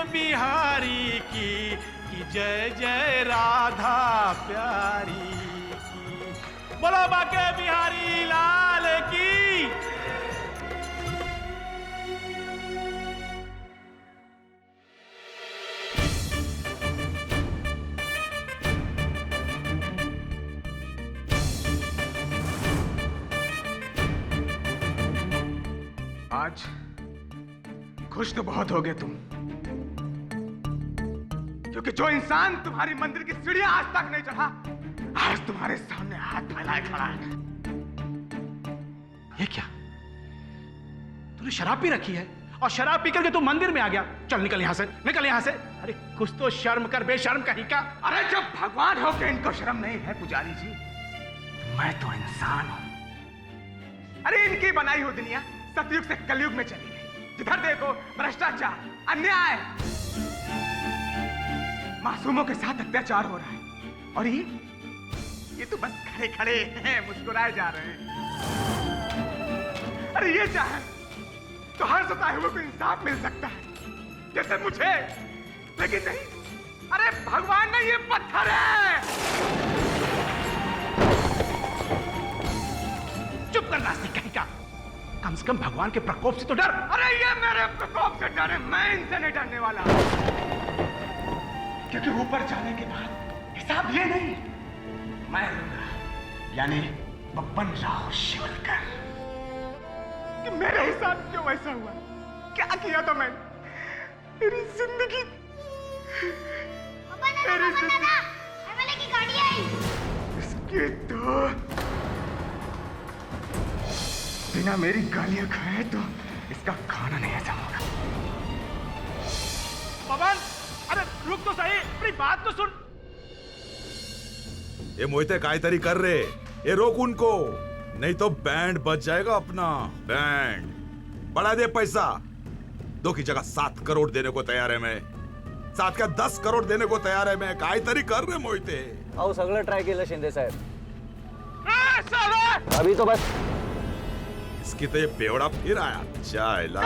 बिहारी की जय जय राधा प्यारी की। बोलो बाके बिहारी लाल की। आज खुश तो बहुत हो गए तुम, क्योंकि जो इंसान तुम्हारी मंदिर की सीढ़ियां आज तक नहीं चढ़ा, आज तुम्हारे सामने हाथ फैलाए खड़ा है। ये क्या? तूने शराब पी रखी है और शराब पी करके तू मंदिर में आ गया? चल निकल यहां से, निकल यहां से। अरे कुछ तो शर्म कर, बेशर्म कहीं का। अरे जब भगवान हो के इनको शर्म नहीं है पुजारी जी, मैं तो इंसान हूं। अरे इनकी बनाई हुई दुनिया सतयुग से कलयुग में चली गई। जिधर देखो भ्रष्टाचार, अन्याय, मासूमों के साथ अत्याचार हो रहा है, और ये तो बस खड़े खड़े हैं, मुस्कुराए जा रहे हैं। अरे ये चाहे तो हर सताए हुए को इंसाफ मिल सकता है, जैसे मुझे, लेकिन नहीं। अरे भगवान नहीं, ये पत्थर है। चुप कर नास्तिक कहीं का। कम से कम भगवान के प्रकोप से तो डर। अरे ये मेरे प्रकोप से डरे, मैं इनसे नहीं डरने वाला, क्योंकि ऊपर जाने के बाद हिसाब ये नहीं, मैं लूंगा, यानी बब्बन राव शिवलकर। कि मेरे हिसाब क्यों ऐसा हुआ? क्या किया था मैं? मेरी जिंदगी, मेरी जिंदगी की गाड़ी आई। इसके तो बिना मेरी गालियां खाए तो इसका खाना नहीं हजम होगा। पवन, अरे रुक तो सही, अपनी बात तो सुन। ये मोहिते कायतरी कर रहे, ये रोक उनको, नहीं तो बैंड बच जाएगा अपना बैंड। बढ़ा दे पैसा, 2 की जगह 7 करोड़ देने को तैयार है मैं। 7 का 10 करोड़ देने को तैयार है मैं। कायतरी कर रहे मोहिते। आओ सगळं ट्राय केलं शिंदे साहेब। अभी तो बस इसकी तो ये बेवड़ा फिर आया। चाइला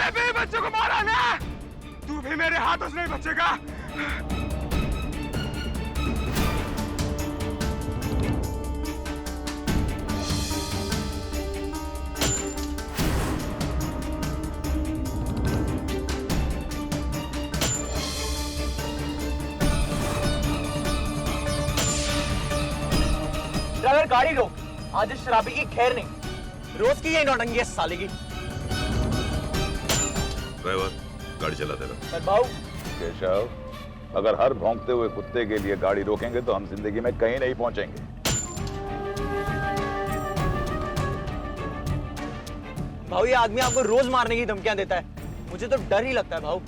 मेरे भी बच्चों को मारा ना, तू भी मेरे हाथों से नहीं बचेगा। ड्राइवर गाड़ी रोक, आज इस शराबी की खैर नहीं, रोज की यही नौटंकी है साले की। ड्राइवर गाड़ी चला दे रहा। पर भाऊ केशव, अगर हर भौंकते हुए कुत्ते के लिए गाड़ी रोकेंगे तो हम जिंदगी में कहीं नहीं पहुंचेंगे। भाऊ ये आदमी आपको रोज मारने की धमकियां देता है, मुझे तो डर ही लगता है भाऊ।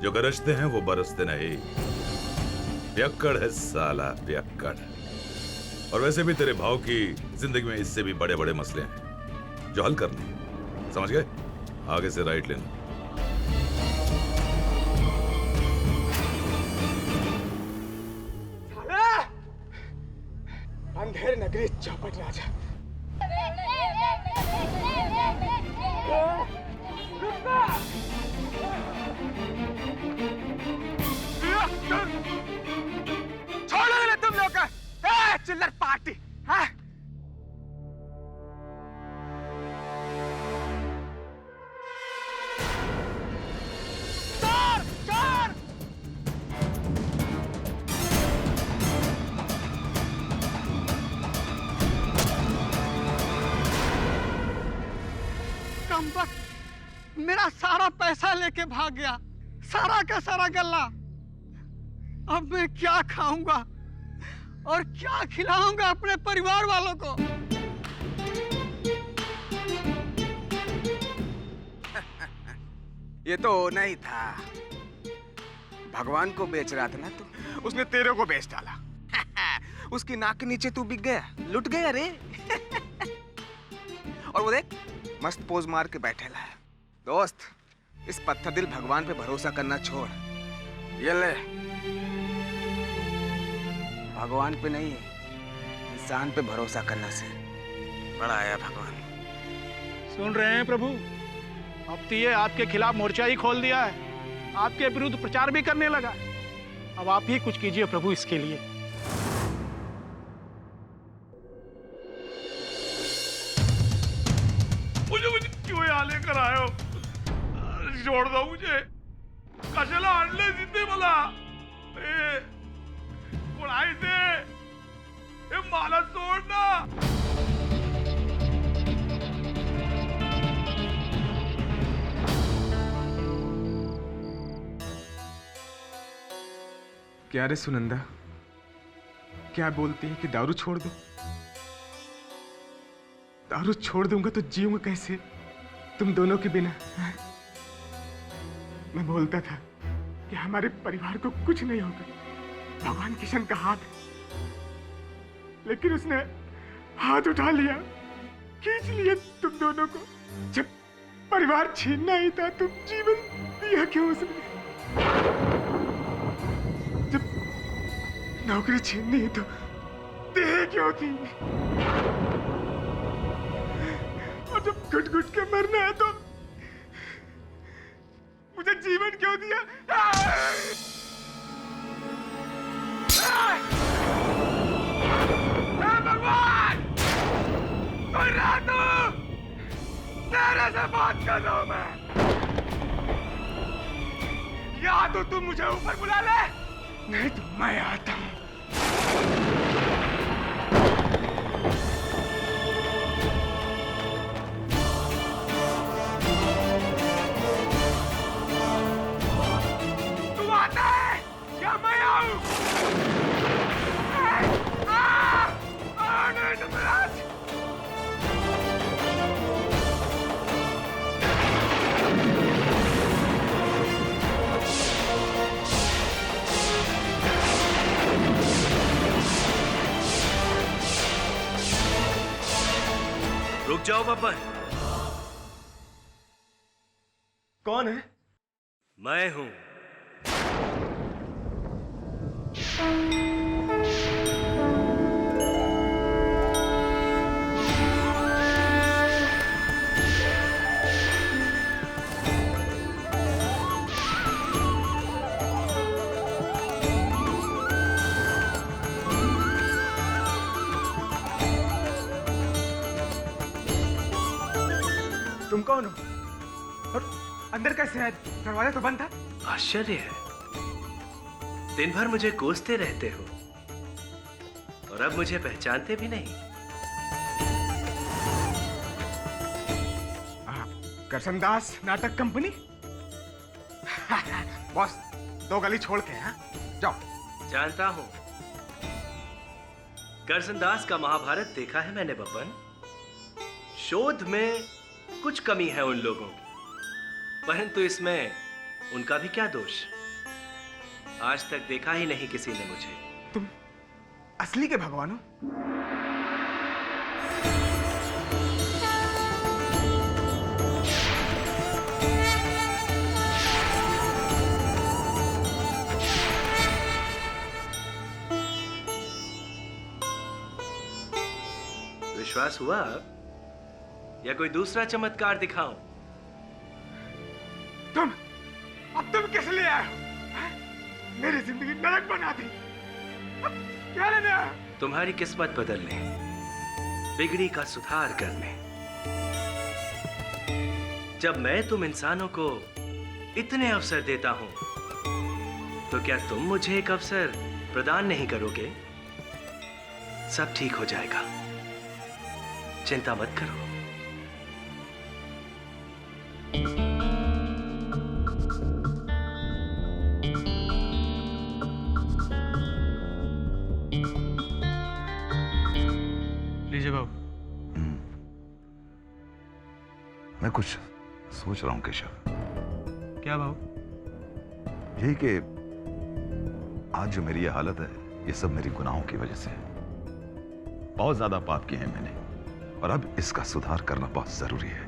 जो गरजते हैं वो बरसते नहीं। पियक्कड़ है साला, पियक्कड़। और वैसे भी तेरे भाव की जिंदगी में इससे भी बड़े बड़े मसले हैं जो हल करने हैं, समझ गए? आगे से राइट लेना। अंधेर नगरी चौपट राजा। छोड़ो ना तुम लोग, चिल्लर पार्टी। हाँ? चोर, चोर! कमबख्त, मेरा सारा पैसा लेके भाग गया, सारा का सारा गल्ला। अब मैं क्या खाऊंगा और क्या खिलाऊंगा अपने परिवार वालों को? ये तो होना ही था। भगवान को बेच रहा था ना तू, उसने तेरे को बेच डाला। उसकी नाक के नीचे तू बिक गया, लुट गया रे। और वो देख, मस्त पोज मार के बैठेला है। दोस्त, इस पत्थर दिल भगवान पे भरोसा करना छोड़। ये ले, भगवान पे नहीं, इंसान पे भरोसा करने से बड़ा आया भगवान। सुन रहे हैं प्रभु, अब तो ये आपके खिलाफ मोर्चा ही खोल दिया है, आपके विरुद्ध प्रचार भी करने लगा। अब आप ही कुछ कीजिए प्रभु इसके लिए। मुझे क्यों यहाँ लेकर आए हो? छोड़ दो मुझे, कशाला आणले जिथे मला? कोण आहे ते? मला सोड ना। क्या रे सुनंदा, क्या बोलती है कि दारू छोड़ दो? दारू छोड़ दूंगा तो जीऊंगा कैसे तुम दोनों के बिना? मैं बोलता था कि हमारे परिवार को कुछ नहीं होगा, भगवान किशन का हाथ है, लेकिन उसने हाथ उठा लिया, खींच लिया तुम दोनों को। जब परिवार छीनना ही था, तुम जीवन दिया क्यों उसने? जब नौकरी छीननी है तो देह क्यों थी? और जब घुट घुट के मरना है तो मुझे जीवन क्यों दिया? भगवान, कोई रहा तो तेरे से बात कर रहा हूं मैं। या तो तुम मुझे ऊपर बुला ले, नहीं तो मैं आता हूं। तू आता है या मैं आऊं? नहीं तो महाराज। रुक जाओ बब्बर। कौन है? मैं हूं। तुम कौन हो? और अंदर कैसे है? दरवाजा तो बंद था। आश्चर्य है, दिन भर मुझे कोसते रहते हो और अब मुझे पहचानते भी नहीं। करसनदास नाटक कंपनी। बॉस, 2 गली छोड़ के, हाँ? जाओ। जानता हूं, करसनदास का महाभारत देखा है मैंने बब्बन। शोध में कुछ कमी है उन लोगों की, परंतु इसमें उनका भी क्या दोष? आज तक देखा ही नहीं किसी ने मुझे। तुम असली के भगवान हो? विश्वास हुआ या कोई दूसरा चमत्कार दिखाऊं? अब तुम किस लिए आए हो? मेरी जिंदगी नरक बना दी। अब क्या लेने आए? तुम्हारी किस्मत बदलने, बिगड़ी का सुधार करने। जब मैं तुम इंसानों को इतने अवसर देता हूं, तो क्या तुम मुझे एक अवसर प्रदान नहीं करोगे? सब ठीक हो जाएगा, चिंता मत करो। लीजिए बाबू। मैं कुछ सोच रहा हूं केशव। क्या बाबू? यही कि आज जो मेरी ये हालत है, ये सब मेरी गुनाहों की वजह से है। बहुत ज्यादा पाप किए हैं मैंने, और अब इसका सुधार करना बहुत जरूरी है।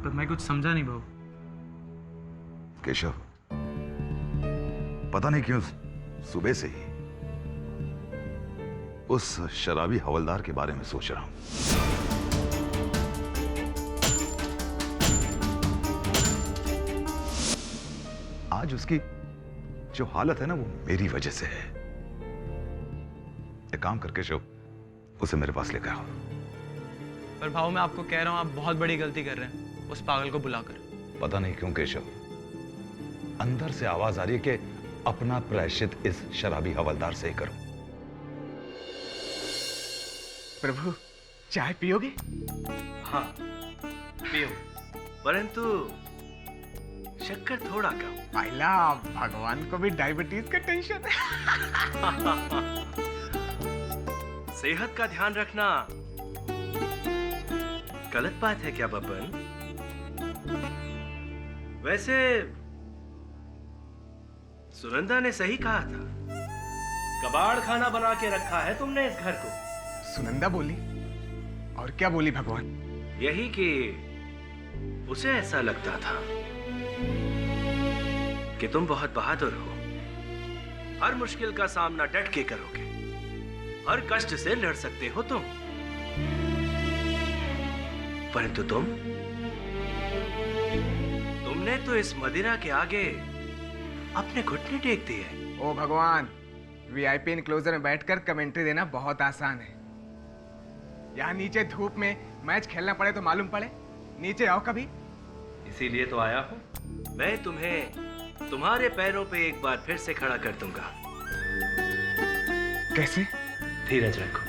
पर मैं कुछ समझा नहीं बाबू। केशव, पता नहीं क्यों सुबह से ही उस शराबी हवलदार के बारे में सोच रहा हूं। आज उसकी जो हालत है ना, वो मेरी वजह से है। एक काम करके शिव, उसे मेरे पास लेकर आओ। पर भाऊ मैं आपको कह रहा हूँ, आप बहुत बड़ी गलती कर रहे हैं उस पागल को बुलाकर। पता नहीं क्यों केशव, अंदर से आवाज आ रही है कि अपना प्रायश्चित इस शराबी हवलदार से ही करूं। प्रभु, चाय पियोगे? हाँ पियो, परंतु शक्कर थोड़ा कम। पाइला, भगवान को भी डायबिटीज का टेंशन है। सेहत का ध्यान रखना गलत बात है क्या बब्बन? वैसे सुनंदा ने सही कहा था, कबाड़ खाना बना के रखा है तुमने इस घर को। सुनंदा बोली? और क्या बोली भगवान? यही कि उसे ऐसा लगता था कि तुम बहुत बहादुर हो, हर मुश्किल का सामना डट के करोगे, हर कष्ट से लड़ सकते हो तुम। परंतु तुमने तो इस मदिरा के आगे अपने घुटने टेक दिए। ओ भगवान, वीआईपी इनक्लोजर में बैठकर कमेंट्री देना बहुत आसान है। यहाँ नीचे धूप में मैच खेलना पड़े तो मालूम पड़े। नीचे आओ कभी। इसीलिए तो आया हूं। मैं तुम्हें तुम्हारे पैरों पे एक बार फिर से खड़ा कर दूंगा। कैसे? धीरज रखो,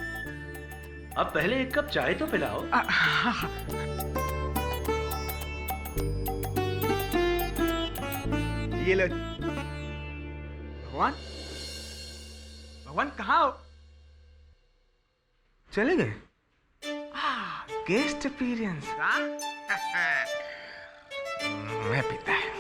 अब पहले एक कप चाय तो पिलाओ। ये लो। भगवान, भगवान कहाँ हो? चले गए? Guest appearance. मैं पीता है।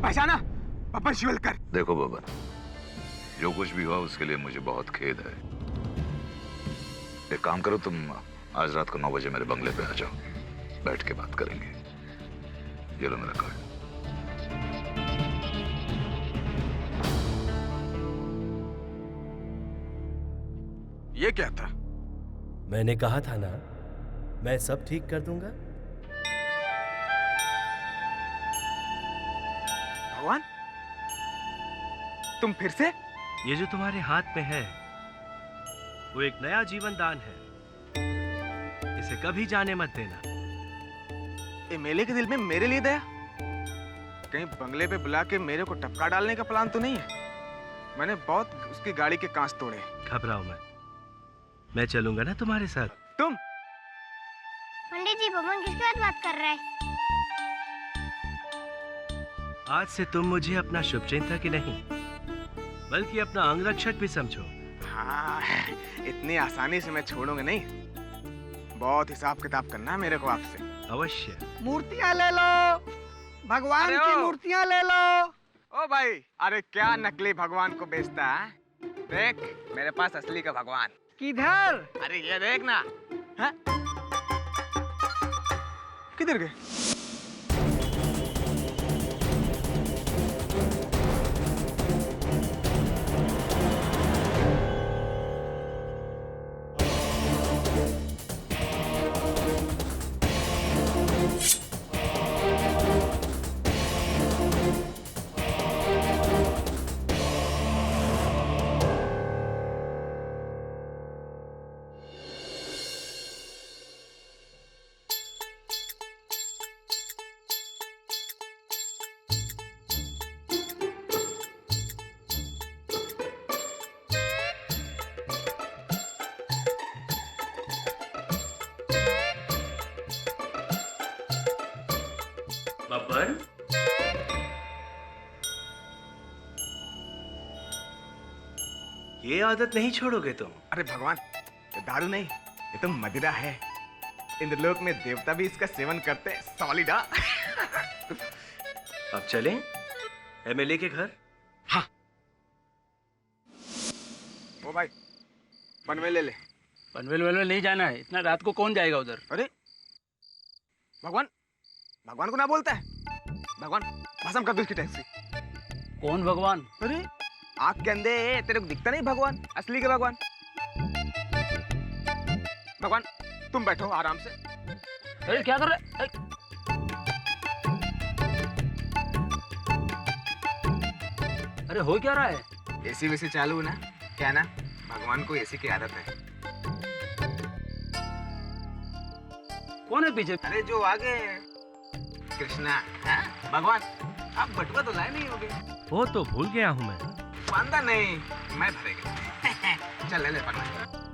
पहचाना? बब्बन शिवलकर। देखो बब्बन, जो कुछ भी हुआ उसके लिए मुझे बहुत खेद है। एक काम करो, तुम आज रात को 9 बजे मेरे बंगले पे आ जाओ, बैठ के बात करेंगे। ये लो मेरा कार्ड। ये क्या था? मैंने कहा था ना, मैं सब ठीक कर दूंगा। भगवान, तुम फिर से? ये जो तुम्हारे हाथ में है वो एक नया जीवन दान है, इसे कभी जाने मत देना। एमएलए के दिल में मेरे लिए दया? कहीं बंगले पे बुला के मेरे को टपका डालने का प्लान तो नहीं है? मैंने बहुत उसकी गाड़ी के कांच तोड़े। घबराओ मत, मैं चलूंगा ना तुम्हारे साथ। तुम? पंडित जी, बब्बन किसके साथ बात कर रहा है? आज से तुम मुझे अपना शुभचिंतक ही नहीं बल्कि अपना अंगरक्षक भी समझो। हाँ, इतनी आसानी से मैं छोड़ूंगा नहीं। बहुत हिसाब किताब करना है मेरे को आपसे। अवश्य। मूर्तियां ले लो, भगवान की मूर्तियां ले लो। ओ भाई, अरे क्या नकली भगवान को बेचता है? देख, मेरे पास असली का भगवान। किधर? अरे ये देख ना। हाँ? किधर गए? बब्बर, ये आदत नहीं छोड़ोगे तुम? अरे भगवान, ये दारू नहीं, ये तो मदिरा है। इंद्रलोक में देवता भी इसका सेवन करते हैं। सॉलिडा। अब चलें एमएलए के घर? हाँ। ओ भाई, पनवेल ले ले। पनवेल वनवेल नहीं जाना है, इतना रात को कौन जाएगा उधर? अरे भगवान, भगवान को ना बोलता है। भगवान, भस्म कर दो इसकी टैक्सी। कौन भगवान? अरे आँख के अंधे, तेरे को दिखता नहीं भगवान? असली के भगवान। भगवान, तुम बैठो आराम से। अरे क्या कर रहे? अरे हो क्या रहा है? एसी वैसी चालू ना, क्या ना, भगवान को एसी की आदत है। कौन है पीछे? अरे जो आगे कृष्णा। हाँ? भगवान, आप बटुआ तो लाए नहीं होगे? वो तो भूल गया हूँ मैं। बांधा नहीं, मैं भरेगा। चल ले ले पन्ना।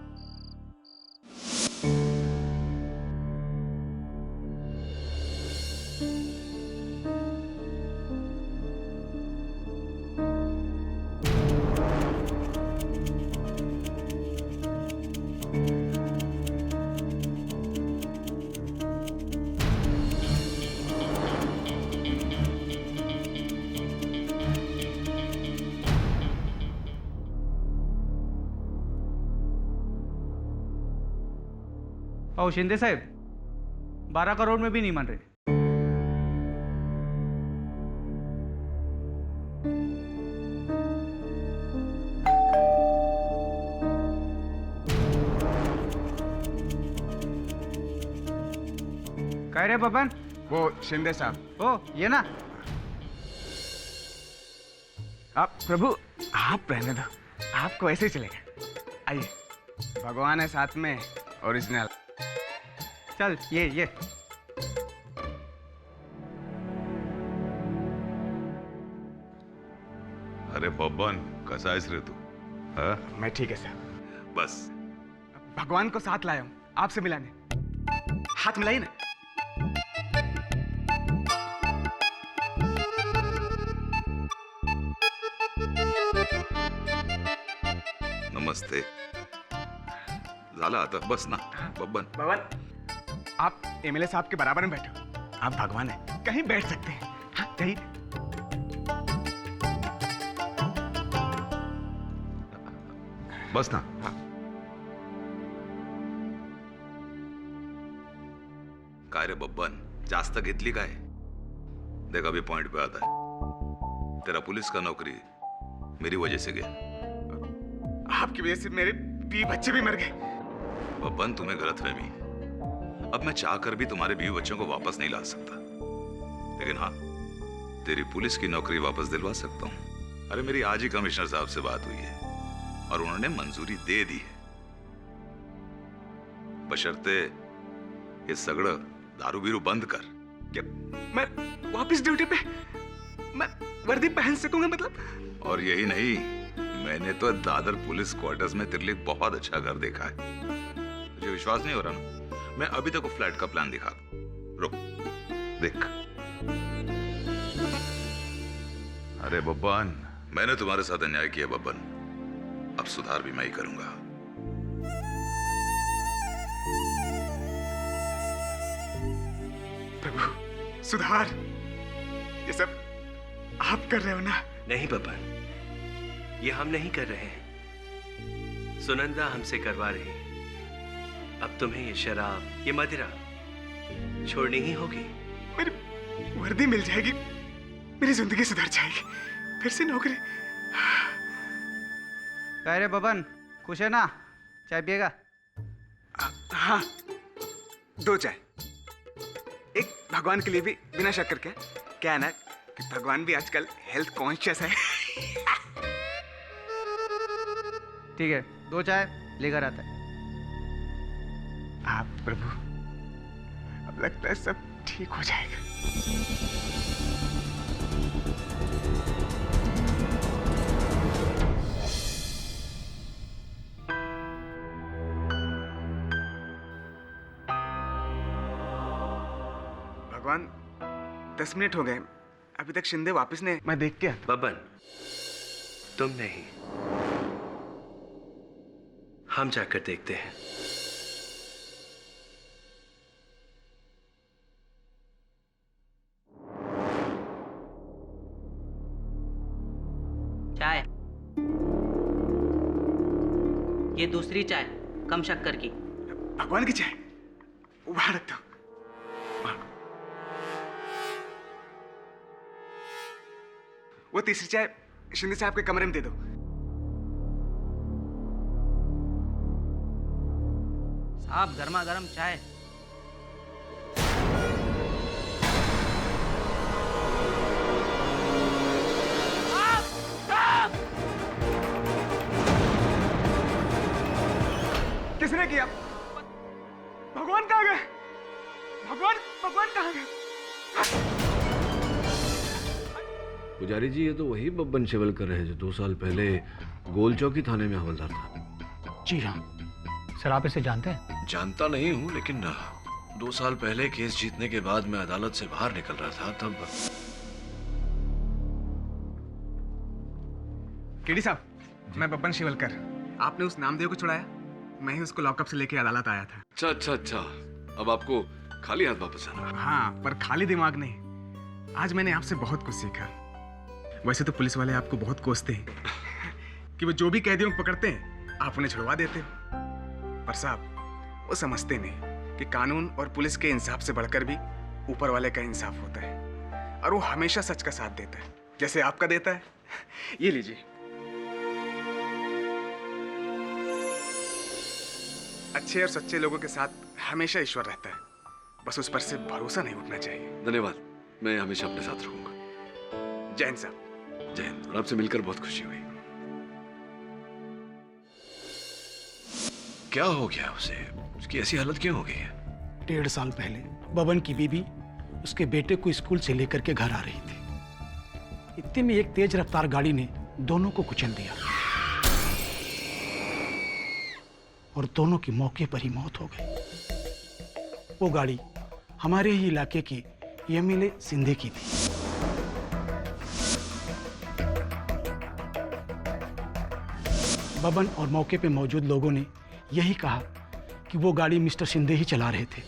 और शिंदे साहब 12 करोड़ में भी नहीं मान रहे। कह रहे बबन? वो शिंदे साहब। ओ ये ना, आप प्रभु, आप रहने दो, आपको ऐसे ही चलेगा। आइए, भगवान है साथ में, ओरिजिनल। चल ये अरे बब्बन, कसा आहेस रे तू? हाँ? मैं ठीक है साहब। बस भगवान को साथ लाया हूँ आपसे मिलाने। हाथ मिलाइए ना। नमस्ते। झाला आता, बस ना बब्बन। भगवान, आप एमएलए साहब के बराबर में बैठो। आप भगवान हैं, कहीं बैठ सकते हैं। हाँ, कहीं। बस ना। हाँ। काय रे बब्बन, जास्त घेतली काय? देख अभी पॉइंट पे आता है। तेरा पुलिस का नौकरी मेरी वजह से गया। आपकी वजह से मेरे 20 बच्चे भी मर गए। बब्बन, तुम्हें गलतफहमी। अब मैं चाहकर भी तुम्हारे 20 बच्चों को वापस नहीं ला सकता, लेकिन हाँ, तेरी पुलिस की नौकरी वापस दिलवा सकता हूँ। अरे मेरी आज ही कमिश्नर साहब से बात हुई है और उन्होंने मंजूरी दे दी है, बशर्ते ये सगड़ दारू बीरू बंद कर। क्या मैं वापस ड्यूटी पे, मैं वर्दी पहन सकूंगा मतलब? और यही नहीं, मैंने तो दादर पुलिस क्वार्टर्स में तेरे लिए बहुत अच्छा घर देखा है। तुझे विश्वास नहीं हो रहा ना? मैं अभी तक फ्लैट का प्लान दिखा दूं। रुक, देख। अरे बब्बन, मैंने तुम्हारे साथ अन्याय किया बब्बन, अब सुधार भी मैं ही करूंगा। प्रभु, सुधार, ये सब आप कर रहे हो ना? नहीं बब्बर, ये हम नहीं कर रहे हैं, सुनंदा हमसे करवा रही है। अब तुम्हें ये शराब, ये मदिरा छोड़नी ही होगी। मेरी वर्दी मिल जाएगी, मेरी जिंदगी सुधर जाएगी, फिर से नौकरी। कह रहे बबन, खुश है ना? चाय पिएगा? हाँ, 2 चाय। एक भगवान के लिए भी बिना शक्कर के। क्या है ना कि भगवान भी आजकल हेल्थ कॉन्शियस है। ठीक है, 2 चाय लेकर आता है। आप प्रभु, अब लगता है सब ठीक हो जाएगा। भगवान, 10 मिनट हो गए, अभी तक शिंदे वापस नहीं। मैं देख के बब्बन, तुम नहीं, हम जाकर देखते हैं। चाय, ये दूसरी चाय, कम शक्कर की। भगवान की चाय वहां रख दो। वो तीसरी चाय शिंदे साहब के कमरे में दे दो। साहब, गर्मा गर्म चाय। किसने किया? भगवान कहाँ गए? भगवान कहाँ गए? पुजारी जी, ये तो वही बब्बन शिवलकर है जो 2 साल पहले गोल चौकी थाने में हवलदार था। जी हाँ सर, आप इसे जानते हैं? जानता नहीं हूँ, लेकिन 2 साल पहले केस जीतने के बाद मैं अदालत से बाहर निकल रहा था, तब। केडी साहब, मैं बब्बन शिवलकर। आपने उस नामदेव को छुड़ाया, मैं ही उसको लॉकअप से लेके अदालत आया था। अच्छा, अब आपको खाली हाथ वापस आना। हाँ, पर खाली दिमाग नहीं। आज मैंने आपसे बहुत कुछ सीखा। वैसे तो पुलिस वाले आपको बहुत कोसते हैं कि वो जो भी कैदियों को पकड़ते हैं आप उन्हें छुड़वा देते हो, पर साहब वो समझते नहीं कि कानून और पुलिस के इंसाफ से बढ़कर भी ऊपर वाले का इंसाफ होता है, और वो हमेशा सच का साथ देता है, जैसे आपका देता है। ये लीजिए। अच्छे और सच्चे लोगों के साथ हमेशा ईश्वर रहता है, बस उस पर से भरोसा नहीं उठना चाहिए। धन्यवाद, मैं हमेशा अपने साथ रहूंगा। जय हिंद साहब। जय हिंद। और आपसे मिलकर बहुत खुशी हुई। क्या हो गया उसे? उसकी ऐसी हालत क्यों हो गई है? 1.5 साल पहले बबन की बीबी उसके बेटे को स्कूल से लेकर के घर आ रही थी। इतने में एक तेज रफ्तार गाड़ी ने दोनों को कुचल दिया और दोनों की मौके पर ही मौत हो गई। वो गाड़ी हमारे ही इलाके की एमएलए सिंधे की थी। बबन और मौके पे मौजूद लोगों ने यही कहा कि वो गाड़ी मिस्टर सिंधे ही चला रहे थे।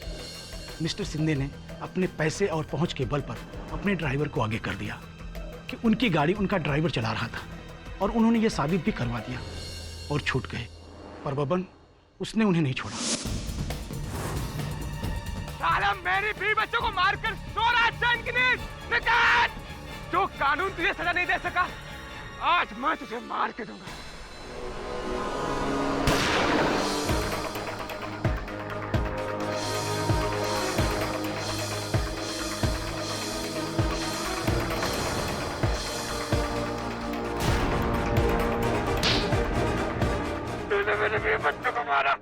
मिस्टर सिंधे ने अपने पैसे और पहुंच के बल पर अपने ड्राइवर को आगे कर दिया कि उनकी गाड़ी उनका ड्राइवर चला रहा था, और उन्होंने ये साबित भी करवा दिया और छूट गए। पर बबन, उसने उन्हें नहीं छोड़ा। साला मेरी बीवी बच्चों को मारकर सो रहा चैन की नींद। निकाल! जो कानून तुझे सजा नहीं दे सका, आज मैं तुझे मार के दूंगा। तूने मेरे बीवी बच्चों को मारा,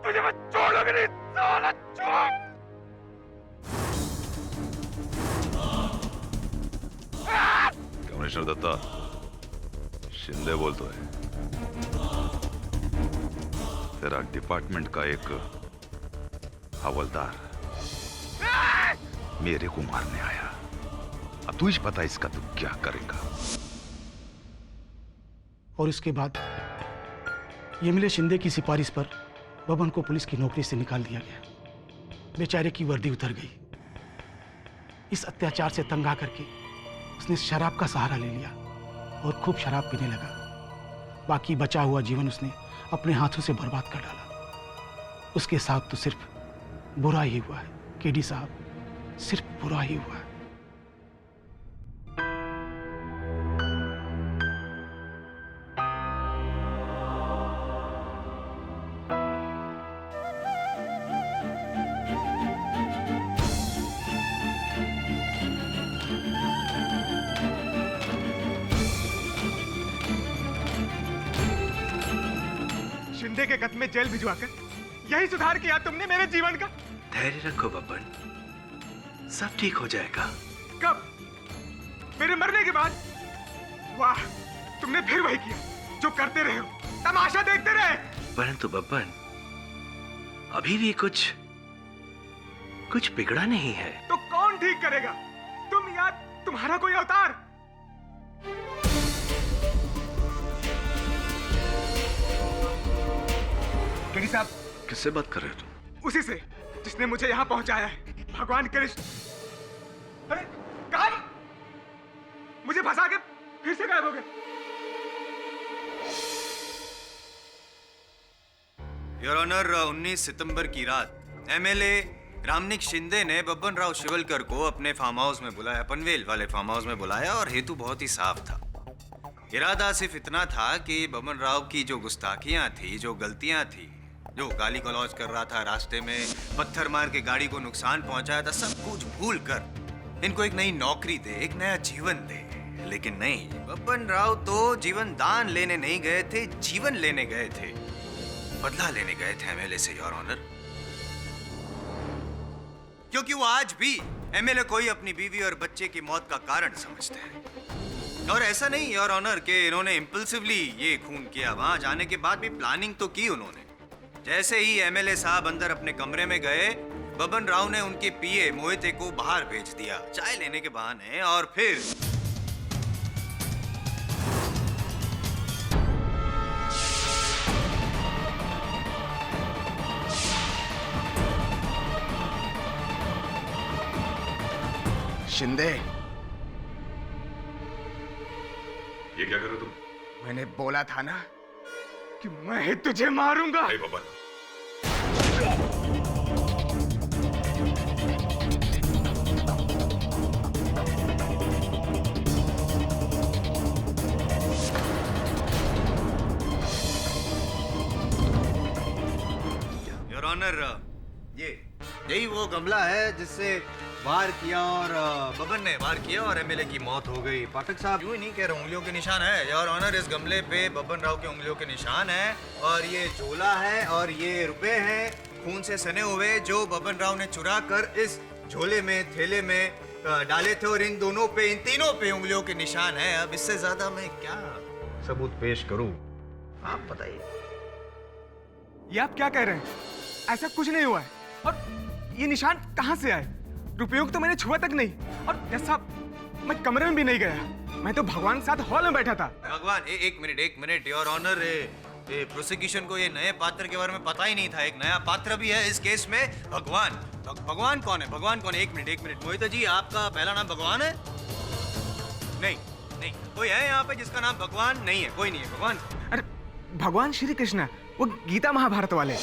तुझे मैं छोड़ूंगा नहीं, साला चोर! कमिश्नर दत्ता, शिंदे बोल तो है। तेरा डिपार्टमेंट का एक हवलदार मेरे को मारने आया। अब तुझे पता इसका तू क्या करेगा। और इसके बाद एमएलए शिंदे की सिफारिश पर बबन को पुलिस की नौकरी से निकाल दिया गया। बेचारे की वर्दी उतर गई। इस अत्याचार से तंग आकर के उसने शराब का सहारा ले लिया और खूब शराब पीने लगा। बाकी बचा हुआ जीवन उसने अपने हाथों से बर्बाद कर डाला। उसके साथ तो सिर्फ बुरा ही हुआ है केडी साहब, सिर्फ बुरा ही हुआ है। शिंदे के गत में जेल भिजवाकर यही सुधार किया तुमने मेरे जीवन का। धैर्य रखो बब्बन, सब ठीक हो जाएगा। कब? मेरे मरने के बाद? वाह, तुमने फिर वही किया जो करते रहे हो, तमाशा देखते रहे। परंतु बब्बन, अभी भी कुछ बिगड़ा नहीं है। तो कौन ठीक करेगा? तुम या तुम्हारा कोई अवतार। केडी साहब, किससे बात कर रहे हो तुम? उसी से जिसने मुझे यहाँ पहुंचाया है, भगवान कृष्ण। अरे कहाँ? मुझे फंसा के फिर से गायब हो गए। योर ऑनर, 19 सितंबर की रात एमएलए रामनिक शिंदे ने बब्बन राव शिवलकर को अपने फार्म हाउस में बुलाया, पनवेल वाले फार्म हाउस में बुलाया, और हेतु बहुत ही साफ था। इरादा सिर्फ इतना था कि बब्बन राव की जो गुस्ताखियां थी, जो गलतियां थी, जो गाली गलौज कर रहा था, रास्ते में पत्थर मार के गाड़ी को नुकसान पहुंचाया था, सब कुछ भूल कर इनको एक नई नौकरी दे, एक नया जीवन दे। लेकिन नहीं, बब्बन राव तो जीवन दान लेने नहीं गए थे, जीवन लेने गए थे, बदला लेने गए थे एमएलए से, योर ऑनर। क्योंकि वो आज भी एमएलए को ही अपनी बीवी और बच्चे की मौत का कारण समझते हैं। और ऐसा नहीं योर ऑनर कि इन्होंने इंपल्सिवली ये खून किया, वहां जाने के बाद भी प्लानिंग तो की उन्होंने। जैसे ही एमएलए साहब अंदर अपने कमरे में गए, बब्बन राव ने उनके पीए मोहिते को बाहर भेज दिया चाय लेने के बहाने, और फिर शिंदे, ये क्या करो तुम? मैंने बोला था ना कि मैं ही तुझे मारूंगा। नहीं बब्बन, योर ऑनर, यही वो गमला है जिससे वार किया और बब्बन ने वार किया और एमएलए की मौत हो गई। पाठक साहब, यूं ही नहीं कह रहे, उंगलियों के निशान है योर ऑनर। इस गमले पे बब्बन राव के उंगलियों के निशान है, और ये झोला है, और ये रुपए हैं खून से सने हुए, जो बब्बन राव ने चुरा कर इस झोले में, थैले में डाले थे, और इन दोनों पे, इन तीनों पे उंगलियों के निशान है। अब इससे ज्यादा मैं क्या सबूत पेश करूं, आप बताइए। ये आप क्या कह रहे हैं? ऐसा कुछ नहीं हुआ है। और ये निशान कहां से आए? रुपयों को तो मैंने छुआ तक नहीं, और जज साहब, मैं कमरे में भी नहीं गया, मैं तो भगवान के साथ हॉल में बैठा था। भगवान, एक मिनट योर ऑनर, प्रोसिक्यूशन को ये नए पात्र के बारे में पता ही नहीं था। एक नया पात्र भी है इस केस में, भगवान। भगवान कौन है? भगवान कौन है? एक मिनट मोहिता जी, आपका पहला नाम भगवान है? नहीं, कोई है यहाँ पे जिसका नाम भगवान? नहीं है, कोई नहीं है। भगवान? अरे भगवान श्री कृष्ण, वो गीता महाभारत वाले।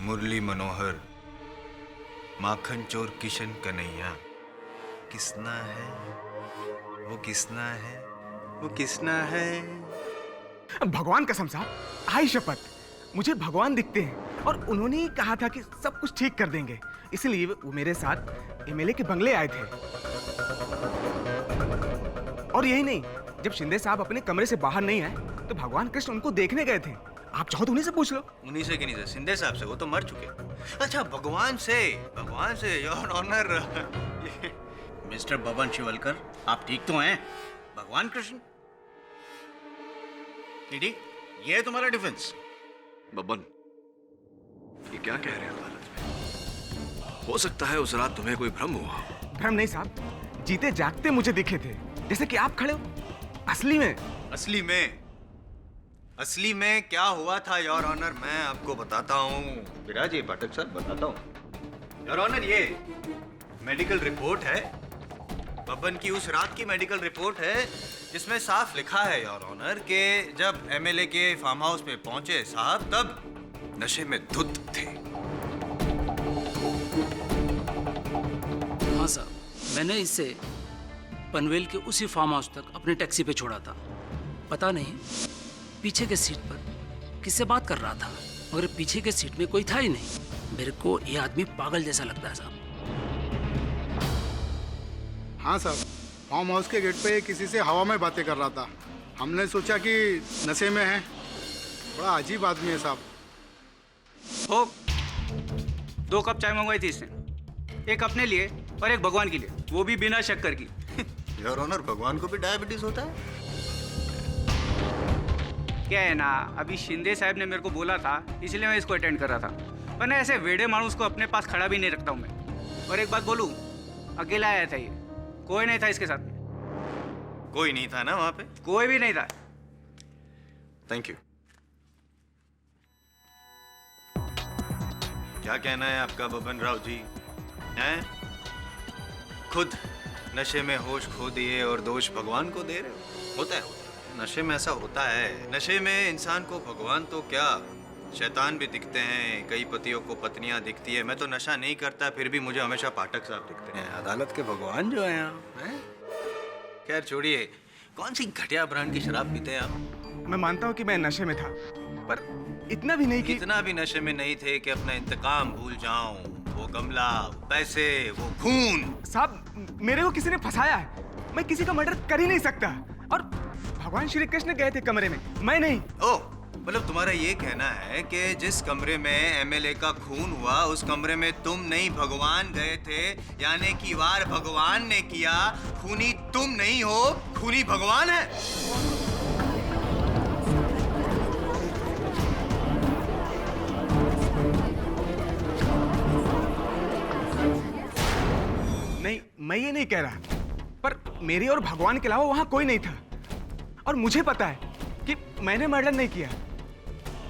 मुरली मनोहर, माखन चोर किशन कन्हैया, किसना है वो, किसना है वो, किसना है? भगवान कसम साहब, आई शपथ, मुझे भगवान दिखते हैं, और उन्होंने ही कहा था कि सब कुछ ठीक कर देंगे, इसलिए वो मेरे साथ एमएलए के बंगले आए थे। और यही नहीं, जब शिंदे साहब अपने कमरे से बाहर नहीं आए तो भगवान कृष्ण उनको देखने गए थे। आप चाहो तो उन्हीं से पूछ लो। उन्हीं से कि नहीं से? शिंदे साहब से? वो तो मर चुके। अच्छा, भगवान से your honour. Mister Babban Shivalkar, आप ठीक तो हैं? भगवान कृष्ण, टीडी, ये है तुम्हारा डिफेंस। बब्बन, ये क्या कह रहे हो हालत में? हो सकता है उस रात तुम्हें कोई भ्रम हुआ हो। भ्रम नहीं साहब, जीते जागते मुझे दिखे थे, जैसे कि आप खड़े हो। असली में क्या हुआ था योर ऑनर, मैं आपको बताता हूँ। विराज, ये पाठक साहब बताता हूँ। योर ऑनर, ये मेडिकल रिपोर्ट है, बब्बन की उस रात की मेडिकल रिपोर्ट है, जिसमें साफ लिखा है योर ऑनर कि जब एमएलए के फार्म हाउस पे पहुंचे साहब, तब नशे में धुत थे। हाँ साहब, मैंने इसे पनवेल के उसी फार्म हाउस तक अपनी टैक्सी पे छोड़ा था। पता नहीं पीछे के सीट पर किससे बात कर रहा था, मगर पीछे के सीट में कोई था ही नहीं। मेरे को ये आदमी पागल जैसा लगता है साहब। हाँ साहब, फार्म हाउस के गेट पे किसी से हवा में बातें कर रहा था। हमने सोचा कि नशे में है। बड़ा अजीब आदमी है साहब। हो, 2 कप चाय मंगवाई थी इसने, एक अपने लिए और एक भगवान के लिए, वो भी बिना शक्कर की। योर ऑनर, भगवान को भी डायबिटीज होता है? क्या है ना, अभी शिंदे साहब ने मेरे को बोला था, इसलिए मैं इसको अटेंड कर रहा था। वरना ऐसे वेड़े मानुस को अपने पास खड़ा भी नहीं रखता हूँ मैं। और एक बात बोलूँ, अकेला आया था ये, कोई नहीं था इसके साथ में। कोई नहीं था ना वहाँ पे? कोई भी नहीं था। Thank you. क्या कहना है आपका बबन राव जी? हैं? खुद नशे में होश खो दिए और दोष भगवान को दे रहे हो? होता है नशे में ऐसा होता है। नशे में इंसान को भगवान तो क्या, शैतान भी दिखते हैं, कई पतियों को पत्नियां दिखती है। मैं तो नशा नहीं करता, फिर भी मुझे हमेशा पाठक साहब दिखते हैं, अदालत के भगवान जो हैं आप। खैर छोड़िए, कौन सी घटिया ब्रांड की शराब पीते हैं आप? मैं मानता हूँ कि मैं नशे में था, पर इतना भी नहीं कि इतना भी नशे में नहीं थे कि अपना इंतकाम भूल जाऊं। वो गमला, पैसे, वो खून। साहब मेरे को किसी ने फंसाया है, मैं किसी का मर्डर कर ही नहीं सकता। और भगवान श्री कृष्ण गए थे कमरे में, मैं नहीं। ओ, मतलब तुम्हारा ये कहना है कि जिस कमरे में एमएलए का खून हुआ उस कमरे में तुम नहीं भगवान गए थे, यानी कि वार भगवान ने किया। खूनी तुम नहीं हो, खूनी भगवान है। नहीं, मैं ये नहीं कह रहा, पर मेरे और भगवान के अलावा वहां कोई नहीं था। और मुझे पता है कि मैंने मर्डर नहीं किया,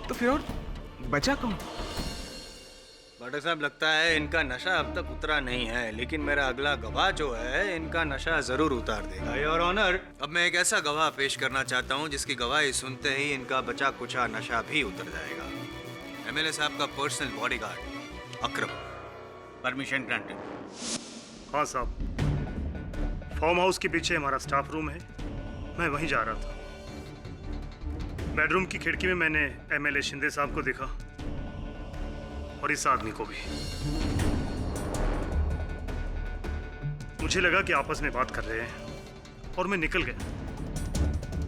तो फिर और बचा कौन? पाठक साहब, लगता है इनका नशा अब तक उतरा नहीं है, लेकिन मेरा अगला गवाह जो है इनका नशा जरूर उतार देगा। योर ऑनर, अब मैं एक ऐसा गवाह पेश करना चाहता हूँ जिसकी गवाही सुनते ही इनका बचा कुचा नशा भी उतर जाएगा। एमएलए साहब का personal bodyguard Akram. Permission granted. हाँ साहब, फार्म हाउस के पीछे हमारा स्टाफ रूम है, मैं वहीं जा रहा था। बेडरूम की खिड़की में मैंने एमएलए शिंदे साहब को देखा और इस आदमी को भी। मुझे लगा कि आपस में बात कर रहे हैं और मैं निकल गया।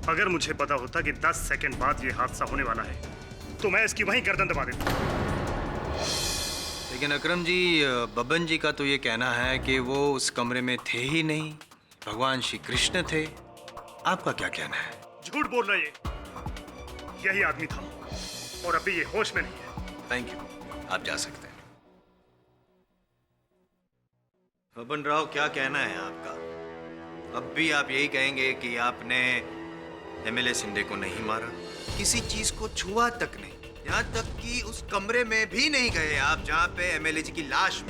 अगर मुझे पता होता कि 10 सेकंड बाद ये हादसा होने वाला है तो मैं इसकी वहीं गर्दन दबा देता। लेकिन अकरम जी, बबन जी का तो ये कहना है कि वो उस कमरे में थे ही नहीं, भगवान श्री कृष्ण थे। आपका क्या कहना है? झूठ बोल रहा है, यही आदमी था और अभी ये होश में नहीं है। थैंक यू, आप जा सकते हैं। बबन राव, क्या कहना है आपका? अब भी आप यही कहेंगे कि आपने एमएलए शिंदे को नहीं मारा, किसी चीज को छुआ तक नहीं, यहाँ तक कि उस कमरे में भी नहीं गए आप जहाँ पे एमएलए जी की लाश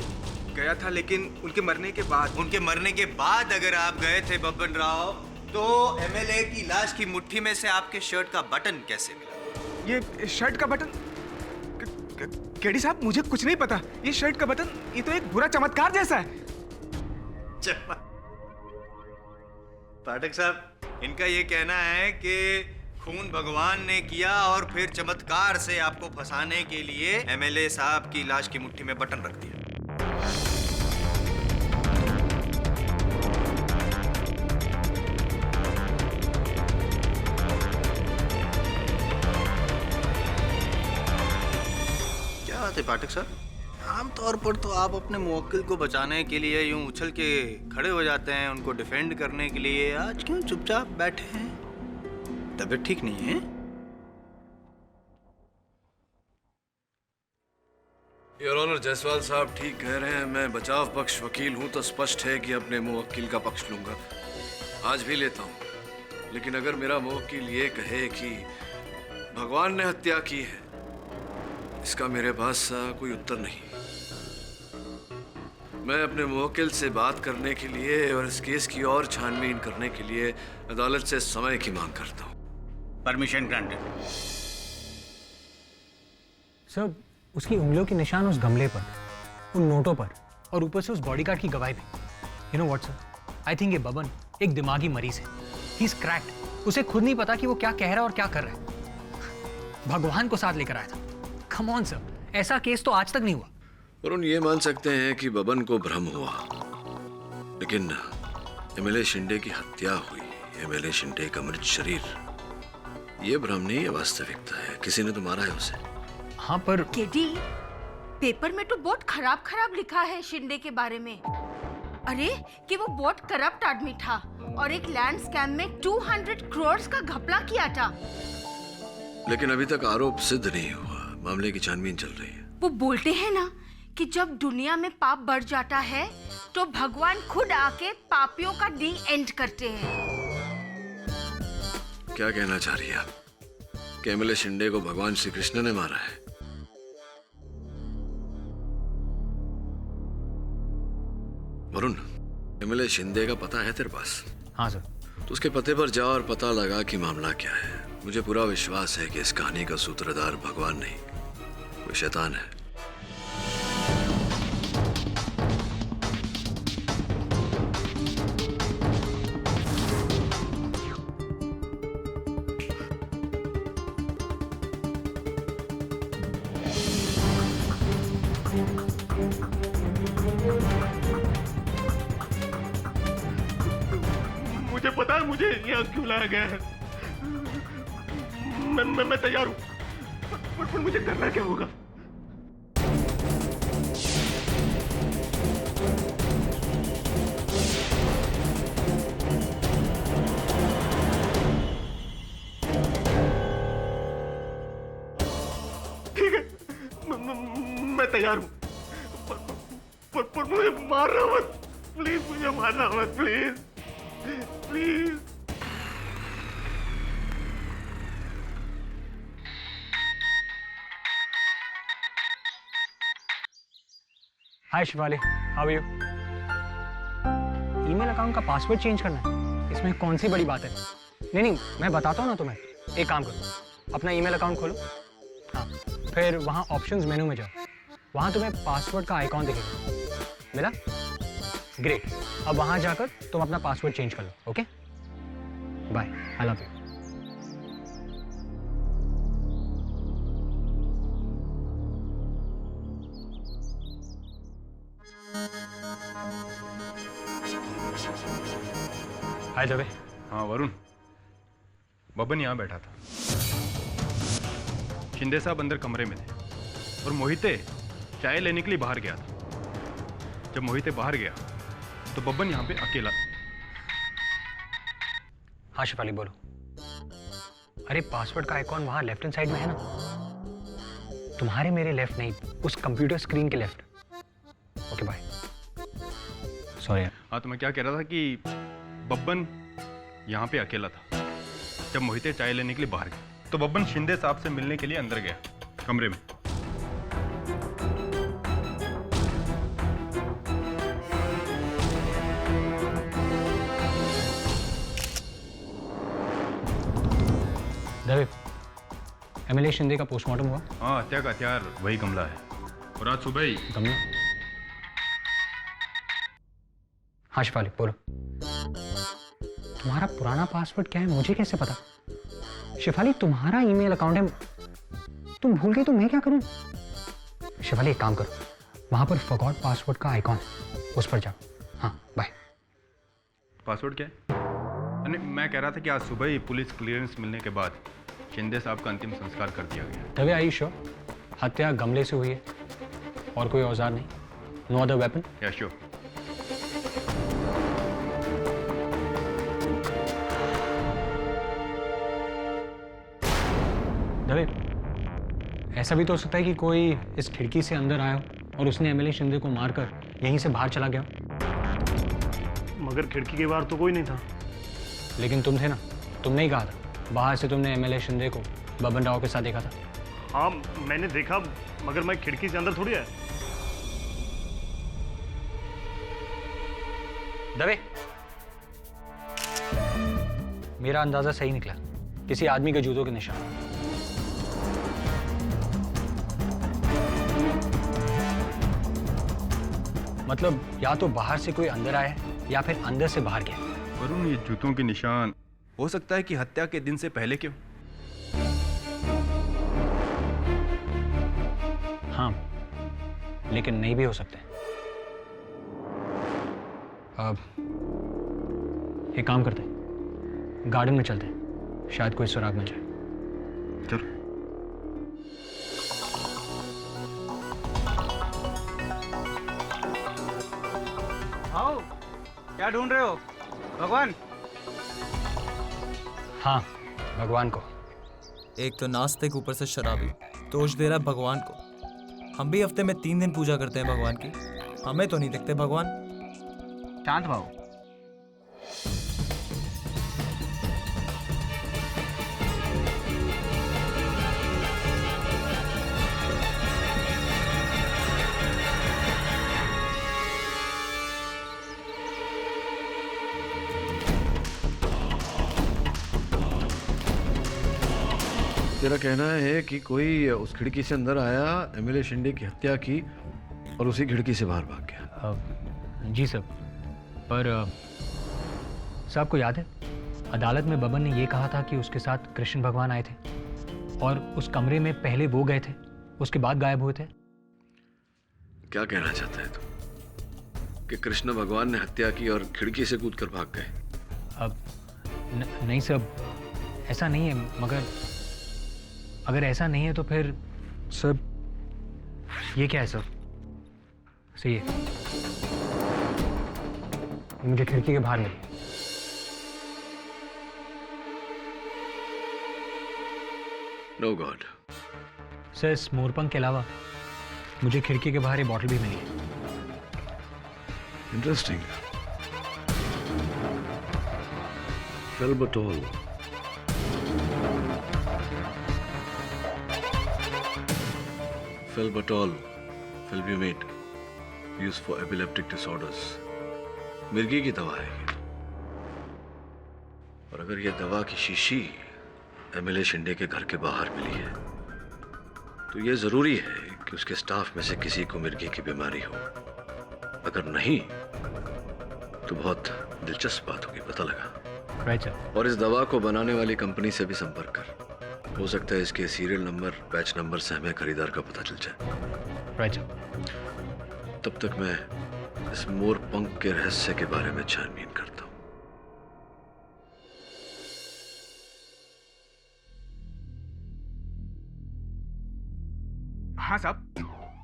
गया था, लेकिन उनके मरने के बाद। उनके मरने के बाद अगर आप गए थे बबन राव, तो एमएलए की लाश की मुट्ठी में से आपके शर्ट का बटन कैसे मिला? ये शर्ट का बटन? केडी साहब, मुझे कुछ नहीं पता। ये शर्ट का बटन, ये तो एक बुरा चमत्कार जैसा है। पाठक साहब, इनका ये कहना है कि खून भगवान ने किया और फिर चमत्कार से आपको फंसाने के लिए एमएलए साहब की लाश की मुट्ठी में बटन रख दिया। क्या बात है पाठक साहब? आमतौर पर तो आप अपने मुवक्किल को बचाने के लिए यूं उछल के खड़े हो जाते हैं, उनको डिफेंड करने के लिए। आज क्यों चुपचाप बैठे हैं? तबीयत ठीक नहीं है? योर ऑनर, जायसवाल साहब ठीक कह रहे हैं। मैं बचाव पक्ष वकील हूं तो स्पष्ट है कि अपने मुवक्किल का पक्ष लूंगा, आज भी लेता हूं। लेकिन अगर मेरा मुवक्किल ये कहे कि भगवान ने हत्या की है, इसका मेरे पास कोई उत्तर नहीं। मैं अपने मुवक्किल से बात करने के लिए और इस केस की और छानबीन करने के लिए अदालत से समय की मांग करता हूँ। Permission granted. सर, उसकी उंगलियों के निशान उस गमले पर, उन नोटों पर, और ऊपर से उस बॉडीगार्ड की गवाही भी। You know what sir, I think ये बबन एक दिमागी मरीज है। He is cracked. उसे खुद नहीं पता कि वो क्या कह रहा है और क्या कर रहा है। भगवान को साथ लेकर आया था। कम ऑन सर, ऐसा केस तो आज तक नहीं हुआ। वरुण, ये मान सकते हैं कि बबन को भ्रम हुआ, लेकिन एमएलए शिंदे की हत्या हुई, एमएलए शिंदे का मृत शरीर, ये भ्रम नहीं है, वास्तविकता है। किसी ने तो मारा है उसे। हाँ, पर केडी, पेपर में तो बहुत खराब लिखा है शिंदे के बारे में। अरे कि वो बहुत करप्ट आदमी था और एक लैंड स्कैम में 200 करोड़ का घपला किया था। लेकिन अभी तक आरोप सिद्ध नहीं हुआ, मामले की छानबीन चल रही है। वो बोलते हैं ना कि जब दुनिया में पाप बढ़ जाता है तो भगवान खुद आके पापियों का डी एंड करते हैं। क्या कहना चाह रही है आप कि एमएलए शिंदे को भगवान श्री कृष्ण ने मारा है? वरुण, एमएलए शिंदे का पता है तेरे पास? हाँ सर। तो उसके पते पर जा और पता लगा कि मामला क्या है। मुझे पूरा विश्वास है कि इस कहानी का सूत्रधार भगवान नहीं, कोई शैतान है। मुझे पता है मुझे यहाँ क्यों लाया गया है। मैं तैयार हूँ, पर मुझे करना क्या होगा? ठीक है, मैं तैयार हूँ, पर मुझे मारना मत प्लीज, मुझे मारना मत please please. Hi Shivali, how are you? Email account का पासवर्ड चेंज करना है, इसमें कौन सी बड़ी बात है? नहीं, मैं बताता हूँ ना तुम्हें। एक काम करो, अपना ईमेल अकाउंट खोलो, हाँ, फिर वहाँ ऑप्शंस मेनू में जाओ, वहाँ तुम्हें पासवर्ड का आइकॉन दिखेगा। मिला? ग्रेट। अब वहाँ जाकर तुम अपना पासवर्ड चेंज कर लो। Okay, bye, I love you. Hi Dave. हाँ वरुण, बबन यहाँ बैठा था, शिंदे साहब अंदर कमरे में थे और मोहिते चाय लेने के लिए बाहर गया था। जब मोहिते बाहर गया तो बबन यहाँ पे अकेला। हाँ शिफाली बोलो। अरे पासवर्ड का आइकॉन वहाँ लेफ्ट हैंड साइड में है ना, तुम्हारे मेरे लेफ्ट नहीं, उस कंप्यूटर स्क्रीन के लेफ्ट। Okay bye. सॉरी। हाँ तो मैं क्या कह रहा था कि बब्बन यहाँ पे अकेला था जब मोहिते चाय लेने के लिए बाहर गया, तो बब्बन शिंदे साहब से मिलने के लिए अंदर गया कमरे में। दवे, एमएलए शिंदे का पोस्टमार्टम हुआ? हाँ, हत्या का हथियार वही गमला है और आज सुबह ही। गमला? हाँ शिफाली बोलो। तुम्हारा पुराना पासवर्ड क्या है मुझे कैसे पता? शिफाली तुम्हारा ईमेल अकाउंट है, तुम भूल गए तो मैं क्या करूं? शिफाली एक काम करो, वहां पर फॉरगॉट पासवर्ड का आइकॉन है, उस पर जाओ। हाँ बाय। पासवर्ड क्या है? मैं कह रहा था कि आज सुबह ही पुलिस क्लियरेंस मिलने के बाद शिंदे साहब का अंतिम संस्कार कर दिया गया। Dave I sure? हत्या गमले से हुई है और कोई औजार नहीं? No other weapon? Yeah sure. Dave, ऐसा भी तो हो सकता है कि कोई इस खिड़की से अंदर आया हो और उसने एमएलए शिंदे को मारकर यहीं से बाहर चला गया। मगर खिड़की के बाहर तो कोई नहीं था। लेकिन तुम थे ना, तुमने ही कहा था बाहर से तुमने एमएलए शिंदे को बबन राव के साथ देखा था। हाँ मैंने देखा, मगर मैं खिड़की से अंदर थोड़ी आया। दवे, मेरा अंदाजा सही निकला, किसी आदमी के जूतों के निशान। मतलब या तो बाहर से कोई अंदर आया है या फिर अंदर से बाहर गया। वरुण, ये जूतों के निशान हो सकता है कि हत्या के दिन से पहले क्यों? हाँ, लेकिन नहीं भी हो सकते। अब एक काम करते हैं, गार्डन में चलते हैं, शायद कोई सुराग मिल जाए। चलो। आओ, क्या ढूंढ रहे हो? भगवान? हाँ, भगवान को। एक तो नास्तिक, ऊपर से शराबी, दोष दे रहा है भगवान को। हम भी हफ्ते में 3 दिन पूजा करते हैं भगवान की, हमें तो नहीं दिखते भगवान। शांत भाव। तेरा कहना है कि कोई उस खिड़की से अंदर आया, एमएलए शिंदे की हत्या की और उसी खिड़की से बाहर भाग गया? जी सर, पर सर आपको याद है अदालत में बबन ने ये कहा था कि उसके साथ कृष्ण भगवान आए थे और उस कमरे में पहले वो गए थे, उसके बाद गायब हुए थे। क्या कहना चाहता है तू कि कृष्ण भगवान ने हत्या की और खिड़की से कूदकर भाग गए? अब नहीं सर, ऐसा नहीं है, मगर अगर ऐसा नहीं है तो फिर सर ये क्या है सर? सही है, मुझे खिड़की के बाहर मिली। No God. सर इस मोरपंख के अलावा मुझे खिड़की के बाहर ये बॉटल भी मिली है। Interesting. Felbatol. Felbatol, felbamate, used for epileptic disorders. मिर्गी की दवा है ये। और अगर ये दवा की शीशी एमएलए शिंदे के घर के बाहर मिली है तो ये जरूरी है कि उसके स्टाफ में से किसी को मिर्गी की बीमारी हो। अगर नहीं तो बहुत दिलचस्प बात होगी, पता लगा। Right sir. और इस दवा को बनाने वाली कंपनी से भी संपर्क कर, हो सकता है इसके सीरियल नंबर, बैच नंबर से हमें खरीदार का पता चल जाए। Right sir. तब तक मैं इस मोरपंख के रहस्य के बारे में छानबीन करता हूं। हाँ साहब,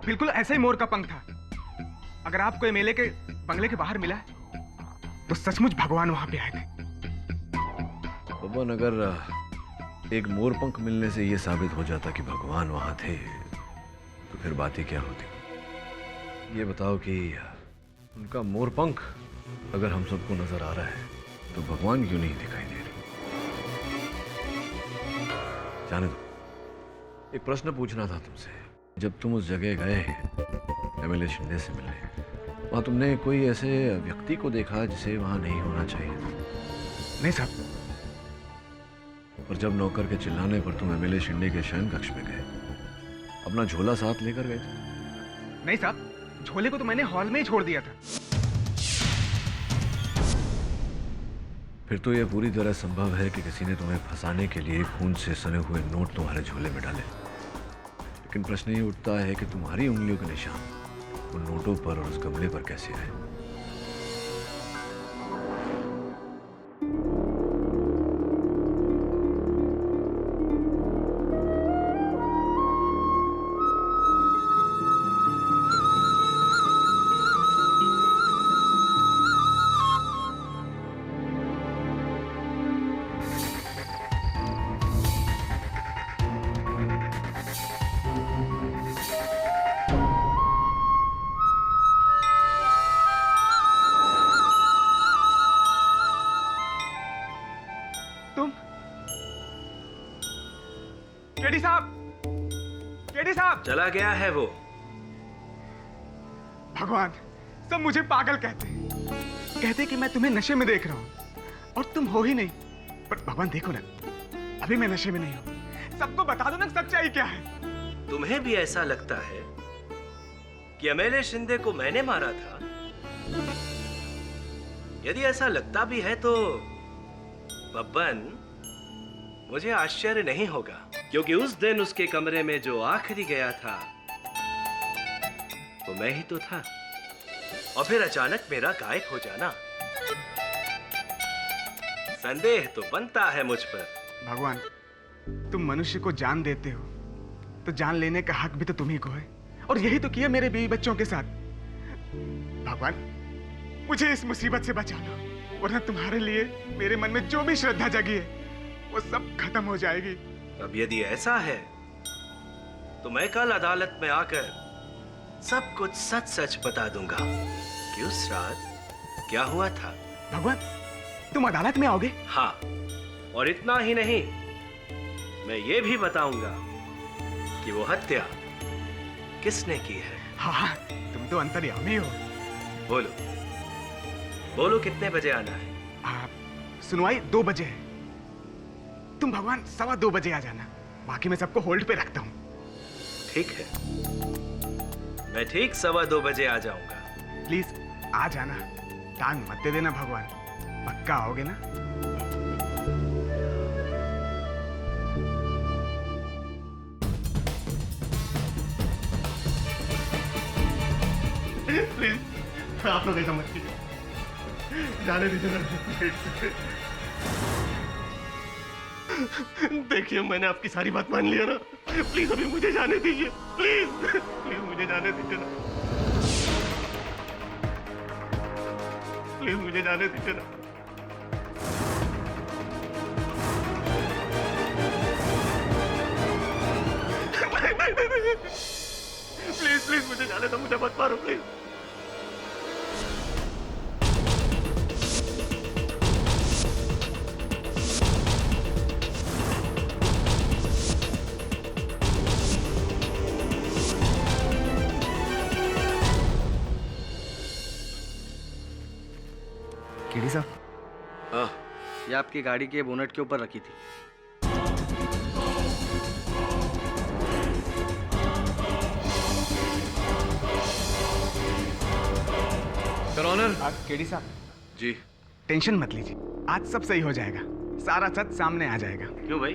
बिल्कुल ऐसा ही मोर का पंख था। अगर आपको एमएलए के बंगले के बाहर मिला है तो सचमुच भगवान वहां पे आए थे। बबन, अगर एक मोरपंख मिलने से यह साबित हो जाता कि भगवान वहां थे तो फिर बात ही क्या होती? ये बताओ कि उनका मोरपंख अगर हम सबको नजर आ रहा है तो भगवान क्यों नहीं दिखाई दे रही? जाने दो। एक प्रश्न पूछना था तुमसे। जब तुम उस जगह गए एमएलए शिंदे से मिलने, वहां तुमने कोई ऐसे व्यक्ति को देखा जिसे वहां नहीं होना चाहिए? नहीं साहब। और जब नौकर के चिल्लाने पर तुम एमएलए शिंदे के शयन कक्ष में गए, अपना झोला साथ लेकर गए थे? नहीं साहब, झोले को तो मैंने हॉल में ही छोड़ दिया था। फिर तो यह पूरी तरह संभव है कि किसी ने तुम्हें फंसाने के लिए खून से सने हुए नोट तुम्हारे झोले में डाले। लेकिन प्रश्न ये उठता है कि तुम्हारी उंगलियों के निशान उन नोटों पर और उस गमले पर कैसे आए? केडी साहब चला गया है वो। भगवान, सब मुझे पागल कहते कि मैं तुम्हें नशे में देख रहा हूं और तुम हो ही नहीं। पर भगवान देखो ना, अभी मैं नशे में नहीं हूं। सबको बता दो ना सच्चाई क्या है। तुम्हें भी ऐसा लगता है कि एमएलए शिंदे को मैंने मारा था? यदि ऐसा लगता भी है तो बब्बन, मुझे आश्चर्य नहीं होगा, क्योंकि उस दिन उसके कमरे में जो आखिरी गया था वो मैं ही तो था। और फिर अचानक मेरा गायब हो जाना, संदेह तो बनता है मुझ पर। भगवान, तुम मनुष्य को जान देते हो तो जान लेने का हक भी तो तुम्ही को है, और यही तो किया मेरे बीवी बच्चों के साथ। भगवान, मुझे इस मुसीबत से बचा लो, वरना तुम्हारे लिए मेरे मन में जो भी श्रद्धा जगी है वो सब खत्म हो जाएगी। अब यदि ऐसा है तो मैं कल अदालत में आकर सब कुछ सच सच बता दूंगा कि उस रात क्या हुआ था। भगवान, तुम अदालत में आओगे? हाँ, और इतना ही नहीं, मैं ये भी बताऊंगा कि वो हत्या किसने की है। हाँ, तुम तो अंतर्यामी हो। बोलो बोलो, कितने बजे आना है? सुनवाई 2 बजे है। तुम भगवान 2:15 बजे आ जाना, बाकी मैं सबको होल्ड पे रखता हूँ। ठीक है, मैं ठीक 2:15 बजे आ जाऊंगा। प्लीज आ जाना, टांग मत दे देना भगवान, पक्का आओगे ना? प्लीज आप लोग ऐसा मत कीजिए, जाने दीजिए ना। देखिए, मैंने आपकी सारी बात मान लिया ना, प्लीज अभी मुझे जाने दीजिए, प्लीज प्लीज मुझे जाने दीजिए ना, प्लीज मुझे जाने दीजिए ना। प्लीज प्लीज मुझे जाने दो, मुझे मत मारो प्लीज। केडी साहब, हाँ, ये आपकी गाड़ी के बोनट के ऊपर रखी थी। Your honour. केडी साहब जी, टेंशन मत लीजिए, आज सब सही हो जाएगा, सारा सच सामने आ जाएगा। क्यों भाई,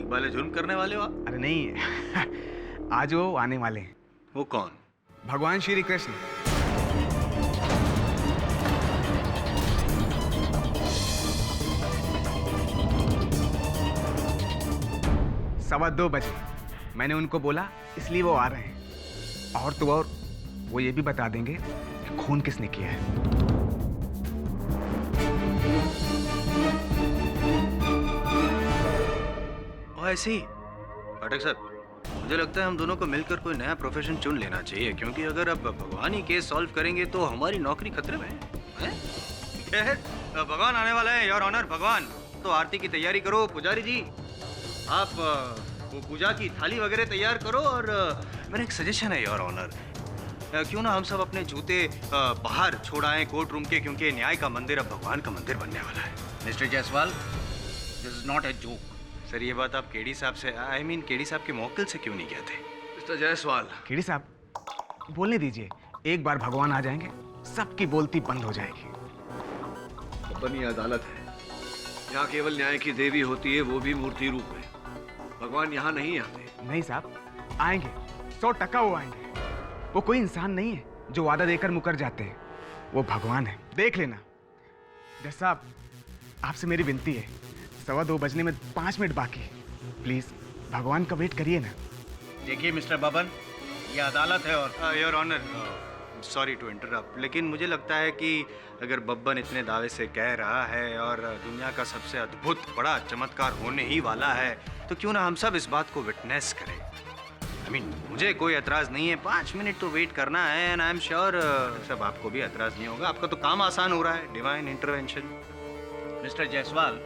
इकबाल जुर्म करने वाले हो आप? अरे नहीं, आज वो आने वाले हैं। वो कौन? भगवान श्री कृष्ण। सवा 2 बजे मैंने उनको बोला, इसलिए वो आ रहे हैं। और तो और वो ये भी बता देंगे कि खून किसने किया है। और ऐसे ही पाठक साहब, मुझे लगता है हम दोनों को मिलकर कोई नया प्रोफेशन चुन लेना चाहिए, क्योंकि अगर अब भगवान ही केस सॉल्व करेंगे तो हमारी नौकरी खतरे में है। खैर, भगवान आने वाला है योर ऑनर। भगवान, तो आरती की तैयारी करो। पुजारी जी, आप वो पूजा की थाली वगैरह तैयार करो। और मेरा एक सजेशन है योर ऑनर, क्यों ना हम सब अपने जूते बाहर छोड़ आए कोर्ट रूम के, क्योंकि न्याय का मंदिर अब भगवान का मंदिर बनने वाला है। Mister Jaiswal, this is not a joke. Sir, ये बात आप केडी साहब से, आई मीन केडी साहब के मौकिल से क्यों नहीं कहते? मिस्टर जायसवाल। केडी साहब बोलने दीजिए, एक बार भगवान आ जाएंगे सबकी बोलती बंद हो जाएगी। बनी अदालत है, यहाँ केवल न्याय की देवी होती है, वो भी मूर्ति रूप में। भगवान यहाँ नहीं आते। नहीं साहब, आएंगे, 100% वो आएंगे। वो कोई इंसान नहीं है जो वादा देकर मुकर जाते हैं, वो भगवान है, देख लेना। जज साहब, आपसे मेरी विनती है, 2:15 बजने में 5 मिनट बाकी है, प्लीज भगवान का वेट करिए ना। देखिए मिस्टर बबन, ये अदालत है और your honour, sorry to interrupt, लेकिन मुझे लगता है कि अगर बब्बन इतने दावे से कह रहा है और दुनिया का सबसे अद्भुत बड़ा चमत्कार होने ही वाला है, तो क्यों ना हम सब इस बात को विटनेस करें। I mean, मुझे कोई एतराज नहीं है, 5 मिनट तो वेट करना है। एंड आई एम श्योर सब आपको भी एतराज नहीं होगा, आपका तो काम आसान हो रहा है, डिवाइन इंटरवेंशन। मिस्टर जायसवाल,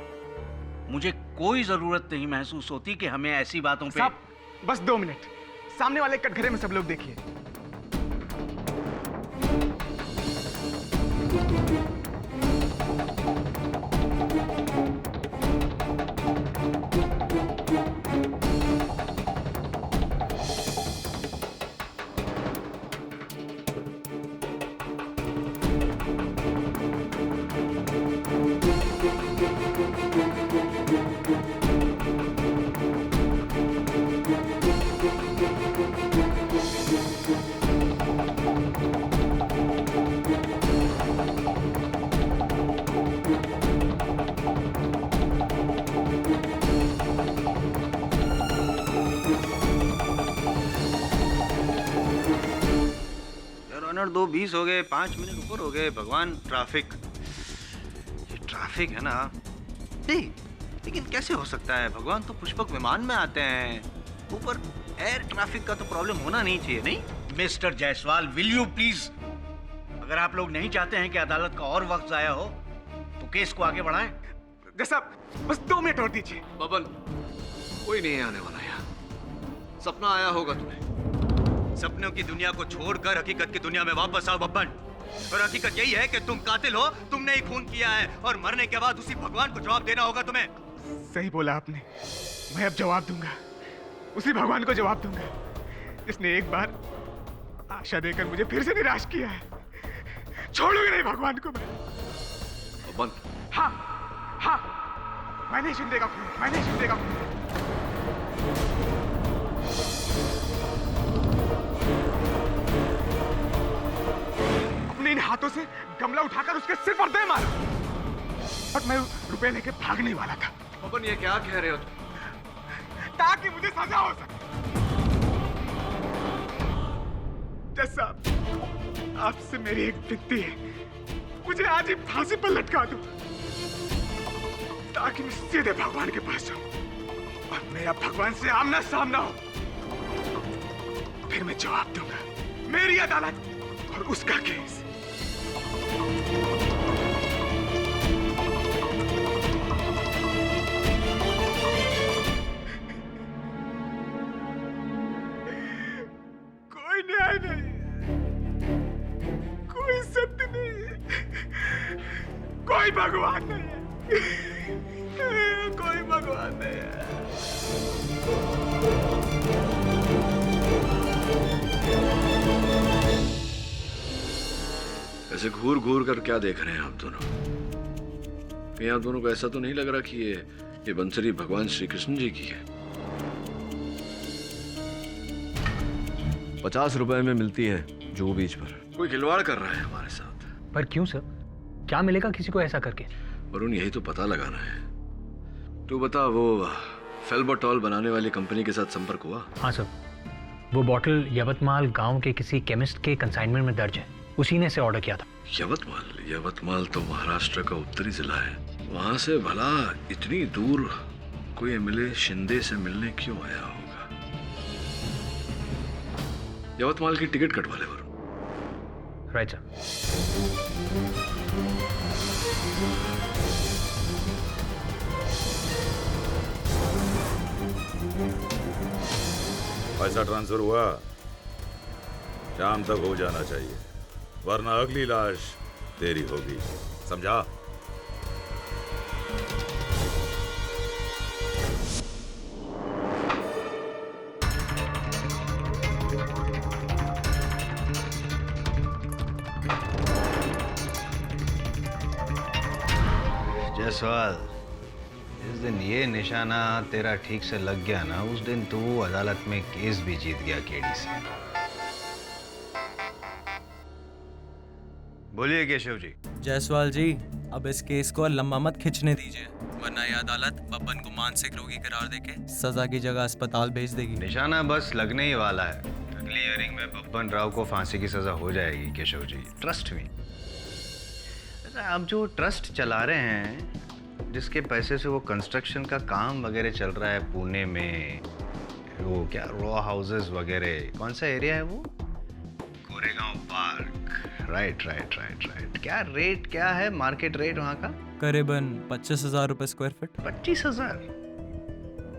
मुझे कोई जरूरत नहीं महसूस होती कि हमें ऐसी बातों पे। साहब, बस 2 मिनट, सामने वाले कटघरे में सब लोग देखिए। ऑनर 2:20 हो गए, 5 मिनट ऊपर हो गए। भगवान, ट्रैफिक, ये ट्रैफिक है ना। नहीं, लेकिन कैसे हो सकता है? भगवान तो पुष्पक विमान में आते हैं। ऊपर एयर ट्रैफिक का तो प्रॉब्लम होना नहीं चाहिए, नहीं? Mister Jaiswal, will you please? अगर आप लोग नहीं चाहते हैं कि अदालत का और वक्त जाया हो तो केस को आगे बढ़ाएं। जैसा बस 2 मिनट और दीजिए। बबन, कोई नहीं आने वाला यहाँ। सपना आया होगा तुम्हें। सपनों की दुनिया को छोड़कर हकीकत की दुनिया में वापस आओ बब्बन। और हकीकत यही है कि तुम कातिल हो, तुमने ही खून किया है और मरने के बाद उसी भगवान को जवाब देना होगा तुम्हें। सही बोला आपने। मैं अब जवाब दूंगा, उसी भगवान को जवाब दूंगा जिसने एक बार आशा देकर मुझे फिर से निराश किया है। छोड़ूंगा नहीं भगवान को मैं। बबन। हाँ हाँ, मैंने शिंदे का खून, मैंने शिंदे का खून। अपने इन हाथों से गमला उठाकर उसके सिर पर दे मारा। और मैं रुपए लेके भागने वाला था। बबन, ये क्या कह रहे हो तुम? ताकि मुझे सजा हो सके। जज साहब, आपसे मेरी एक विनती है, मुझे आज ही फांसी पर लटका दो ताकि मैं सीधे भगवान के पास जाऊं और मेरा भगवान से आमना सामना हो। फिर मैं जवाब दूंगा। मेरी अदालत और उसका केस। कोई न्याय नहीं, कोई सत्य नहीं, कोई भगवान नहीं है, कोई भगवान नहीं है। ऐसे घूर घूर कर क्या देख रहे हैं आप दोनों? कहीं आप दोनों को ऐसा तो नहीं लग रहा कि ये बंसरी भगवान श्री कृष्ण जी की है? 50 रुपए में मिलती है जुहू बीच पर। कोई खिलवाड़ कर रहा है हमारे साथ। पर क्यों सर? क्या मिलेगा किसी को ऐसा करके? वरुण, यही तो पता लगाना है। तू बता, वो फेल्बोटॉल बनाने वाली कंपनी के साथ संपर्क हुआ? हाँ सर, वो बॉटल यवतमाल गांव के किसी केमिस्ट के कंसाइनमेंट में दर्ज है। उसी ने से ऑर्डर किया था। यवतमाल तो महाराष्ट्र का उत्तरी जिला है। वहां से भला इतनी दूर कोई एमएलए शिंदे से मिलने क्यों आया होगा? यवतमाल की टिकट कटवा ले वरुण। Right sir. पैसा ट्रांसफर हुआ? शाम तक हो जाना चाहिए, वरना अगली लाश तेरी होगी, समझा? जायसवाल, जिस दिन ये निशाना तेरा ठीक से लग गया ना, उस दिन तू अदालत में केस भी जीत गया केडी से। बोलिए केशव जी। जायसवाल जी, अब इस केस को लंबा मत खींचने दीजिए, वरना ये अदालत बब्बन को मानसिक रोगी करार देके सजा की जगह अस्पताल भेज देगी। निशाना बस लगने ही वाला है। अगली हियरिंग में बब्बन राव को फांसी की सजा हो जाएगी केशव जी, ट्रस्ट में। आप जो ट्रस्ट चला रहे हैं, जिसके पैसे से वो कंस्ट्रक्शन का काम वगैरह चल रहा है पुणे में, वो क्या रॉ हाउसेस वगैरह, कौन सा एरिया है वो? कोरेगांव पार्क। राइट। क्या रेट क्या है, मार्केट रेट वहाँ का? करीबन 25,000 रुपए स्क्वायर फीट। 25,000?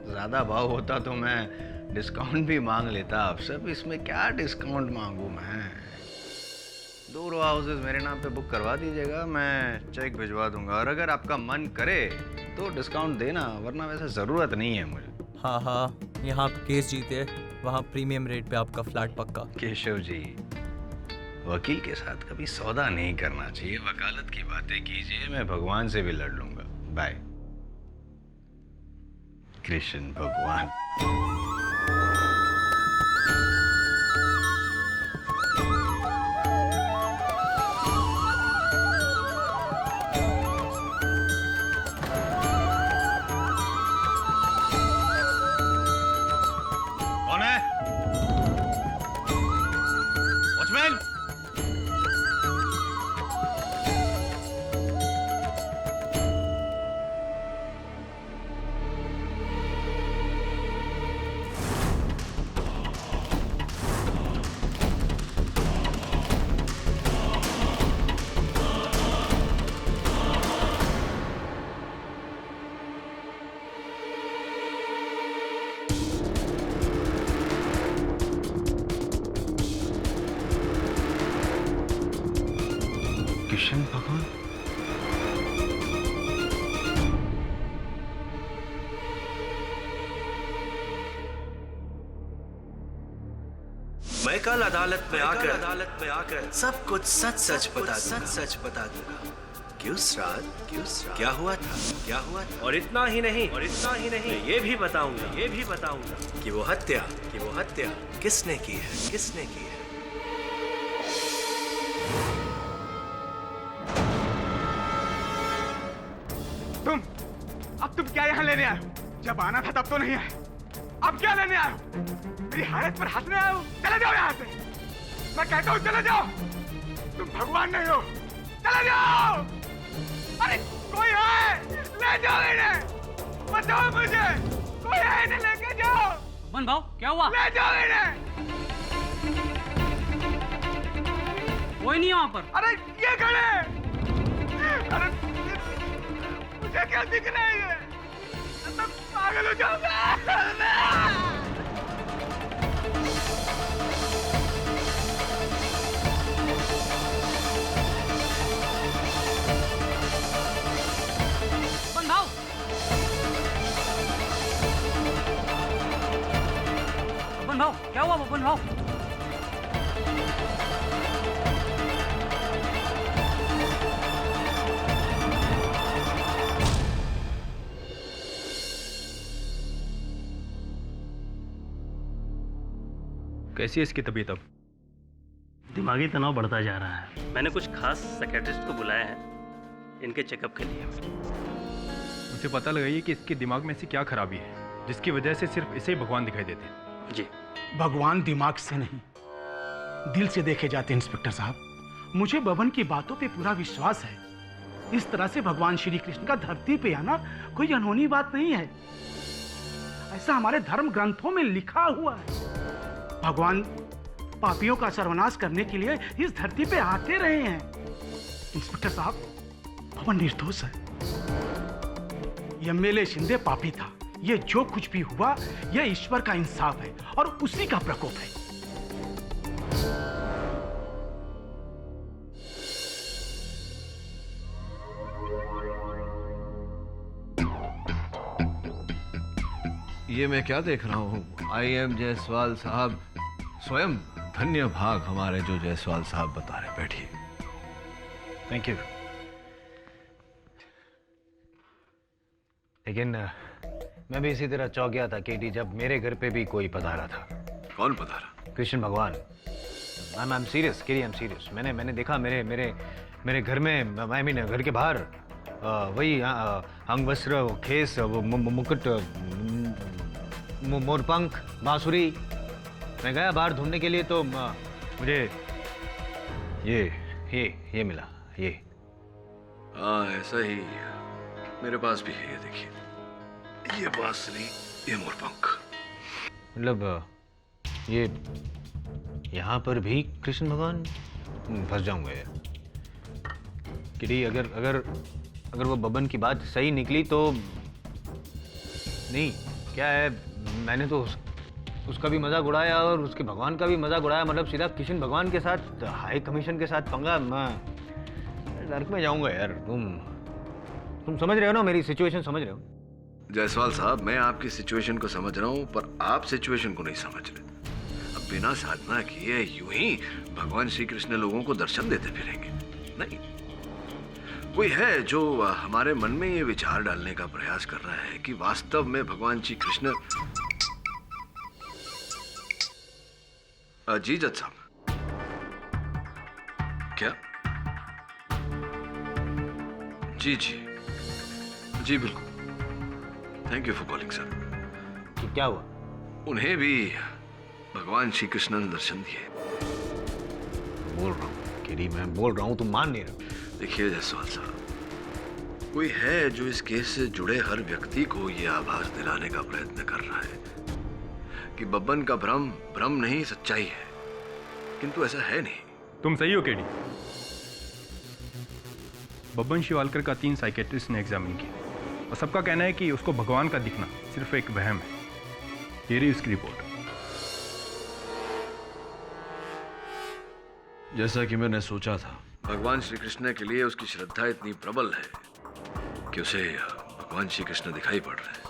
ज्यादा भाव होता तो मैं डिस्काउंट भी मांग लेता आपसे। अब इसमें क्या डिस्काउंट मांगू मैं? 2 रो हाउसेस मेरे नाम पे बुक करवा दीजिएगा, मैं चेक भिजवा दूंगा। और अगर आपका मन करे तो डिस्काउंट देना, वरना वैसे जरूरत नहीं है मुझे। हाँ, यहाँ आप केस जीते, वहाँ प्रीमियम रेट पे आपका फ्लैट पक्का। केशव जी, वकील के साथ कभी सौदा नहीं करना चाहिए। वकालत की बातें कीजिए, मैं भगवान से भी लड़ लूंगा। बाय। कृष्ण भगवान। कौन है? वॉचमैन। किशन भगवान? मैं कल अदालत में आकर सब कुछ सच बता दूंगा। क्यों श्राद्ध? क्या हुआ था? और इतना ही नहीं मैं ये भी बताऊंगा कि वो हत्या किसने की है। तुम क्या यहाँ लेने आए हो? जब आना था तब तो नहीं आए, अब क्या लेने आए हो? मेरी हालत पर हंसने आए हो? चले जाओ यहाँ से। मैं कहता हूँ चले जाओ। तुम भगवान नहीं हो, चले जाओ। अरे कोई है, ले जाओ इन्हें, बचाओ मुझे। कोई है, इन्हें लेके जाओ। बन भाव, क्या हुआ? ले जाओ इन्हें। कोई नहीं है वहाँ पर। अरे ये खड़े। अरे मुझे क्या दिख रहा है ये? मैं पागल हो जाऊंगा। बबन भाव, क्या हुआ बबन भाव? कैसी है इसकी तबीयत अब? दिमागी तनाव बढ़ता जा रहा है। मैंने कुछ खास साइकियाट्रिस्ट को बुलाया है इनके चेकअप के लिए। मुझे पता लगाइए कि इसके दिमाग में ऐसी क्या खराबी है जिसकी वजह से सिर्फ इसे ही भगवान दिखाई देते हैं। जी। भगवान दिमाग से नहीं, दिल से देखे जाते हैं इंस्पेक्टर साहब। मुझे बबन की बातों पे पूरा विश्वास है। इस तरह से भगवान श्री कृष्ण का धरती पे आना कोई अनहोनी बात नहीं है। ऐसा हमारे धर्म ग्रंथों में लिखा हुआ है। भगवान पापियों का सर्वनाश करने के लिए इस धरती पे आते रहे हैं। इंस्पेक्टर साहब, बबन निर्दोष है। एमएलए शिंदे पापी था। ये जो कुछ भी हुआ, ये ईश्वर का इंसाफ है और उसी का प्रकोप है। ये मैं क्या देख रहा हूँ? IM जायसवाल साहब स्वयं। धन्य भाग हमारे जो जायसवाल साहब बता रहे। बैठिए। Thank you. लेकिन मैं भी इसी तरह चौंक गया था केटी, जब मेरे घर पे भी कोई पधारा था। कौन पधारा? कृष्ण भगवान। I am serious Katie, I am serious. मैंने देखा मेरे घर में, आई मीन घर के बाहर वही अंग वस्त्र, वो खेस, वो मुकुट, मोरपंख, बांसुरी। मैं गया बाहर ढूंढने के लिए तो मुझे ये मिला। ये हाँ, ऐसा ही मेरे पास भी है। ये देखिए, ये बांसुरी, ये मोरपंख। मतलब ये यहाँ पर भी कृष्ण भगवान? फंस जाऊंगा यार। किटी, अगर वो बबन की बात सही निकली तो नहीं, क्या है, मैंने तो उसका भी मजाक उड़ाया और उसके भगवान का भी मजाक उड़ाया। मतलब सीधा कृष्ण भगवान के साथ, हाई कमीशन के साथ पंगा। मैं नर्क में जाऊंगा यार। तुम समझ रहे हो ना, मेरी सिचुएशन समझ रहे हो? जायसवाल साहब, मैं आपकी सिचुएशन को समझ रहा हूँ, पर आप सिचुएशन को नहीं समझ रहे। अब बिना साधना किए यूं ही भगवान श्री कृष्ण लोगों को दर्शन देते फिरेंगे? नहीं। कोई है जो हमारे मन में ये विचार डालने का प्रयास कर रहा है कि वास्तव में भगवान श्री कृष्ण। जी जज साहब। क्या? जी बिल्कुल। Thank you for calling sir. क्या हुआ? उन्हें भी भगवान श्री कृष्ण ने दर्शन दिए। बोल रहा हूँ केडी, मैं बोल रहा हूँ, तुम मान नहीं रहे। देखिए जायसवाल साहब, कोई है जो इस केस से जुड़े हर व्यक्ति को यह आभास दिलाने का प्रयत्न कर रहा है कि बब्बन का भ्रम नहीं, सच्चाई है। किंतु ऐसा है नहीं। तुम सही हो केडी। बब्बन शिवालकर का 3 साइकेट्रिस्ट ने एग्जामिन किया और सबका कहना है कि उसको भगवान का दिखना सिर्फ एक वहम है। ये रही उसकी रिपोर्ट। जैसा कि मैंने सोचा था, भगवान श्री कृष्ण के लिए उसकी श्रद्धा इतनी प्रबल है कि उसे भगवान श्री कृष्ण दिखाई पड़ रहे हैं,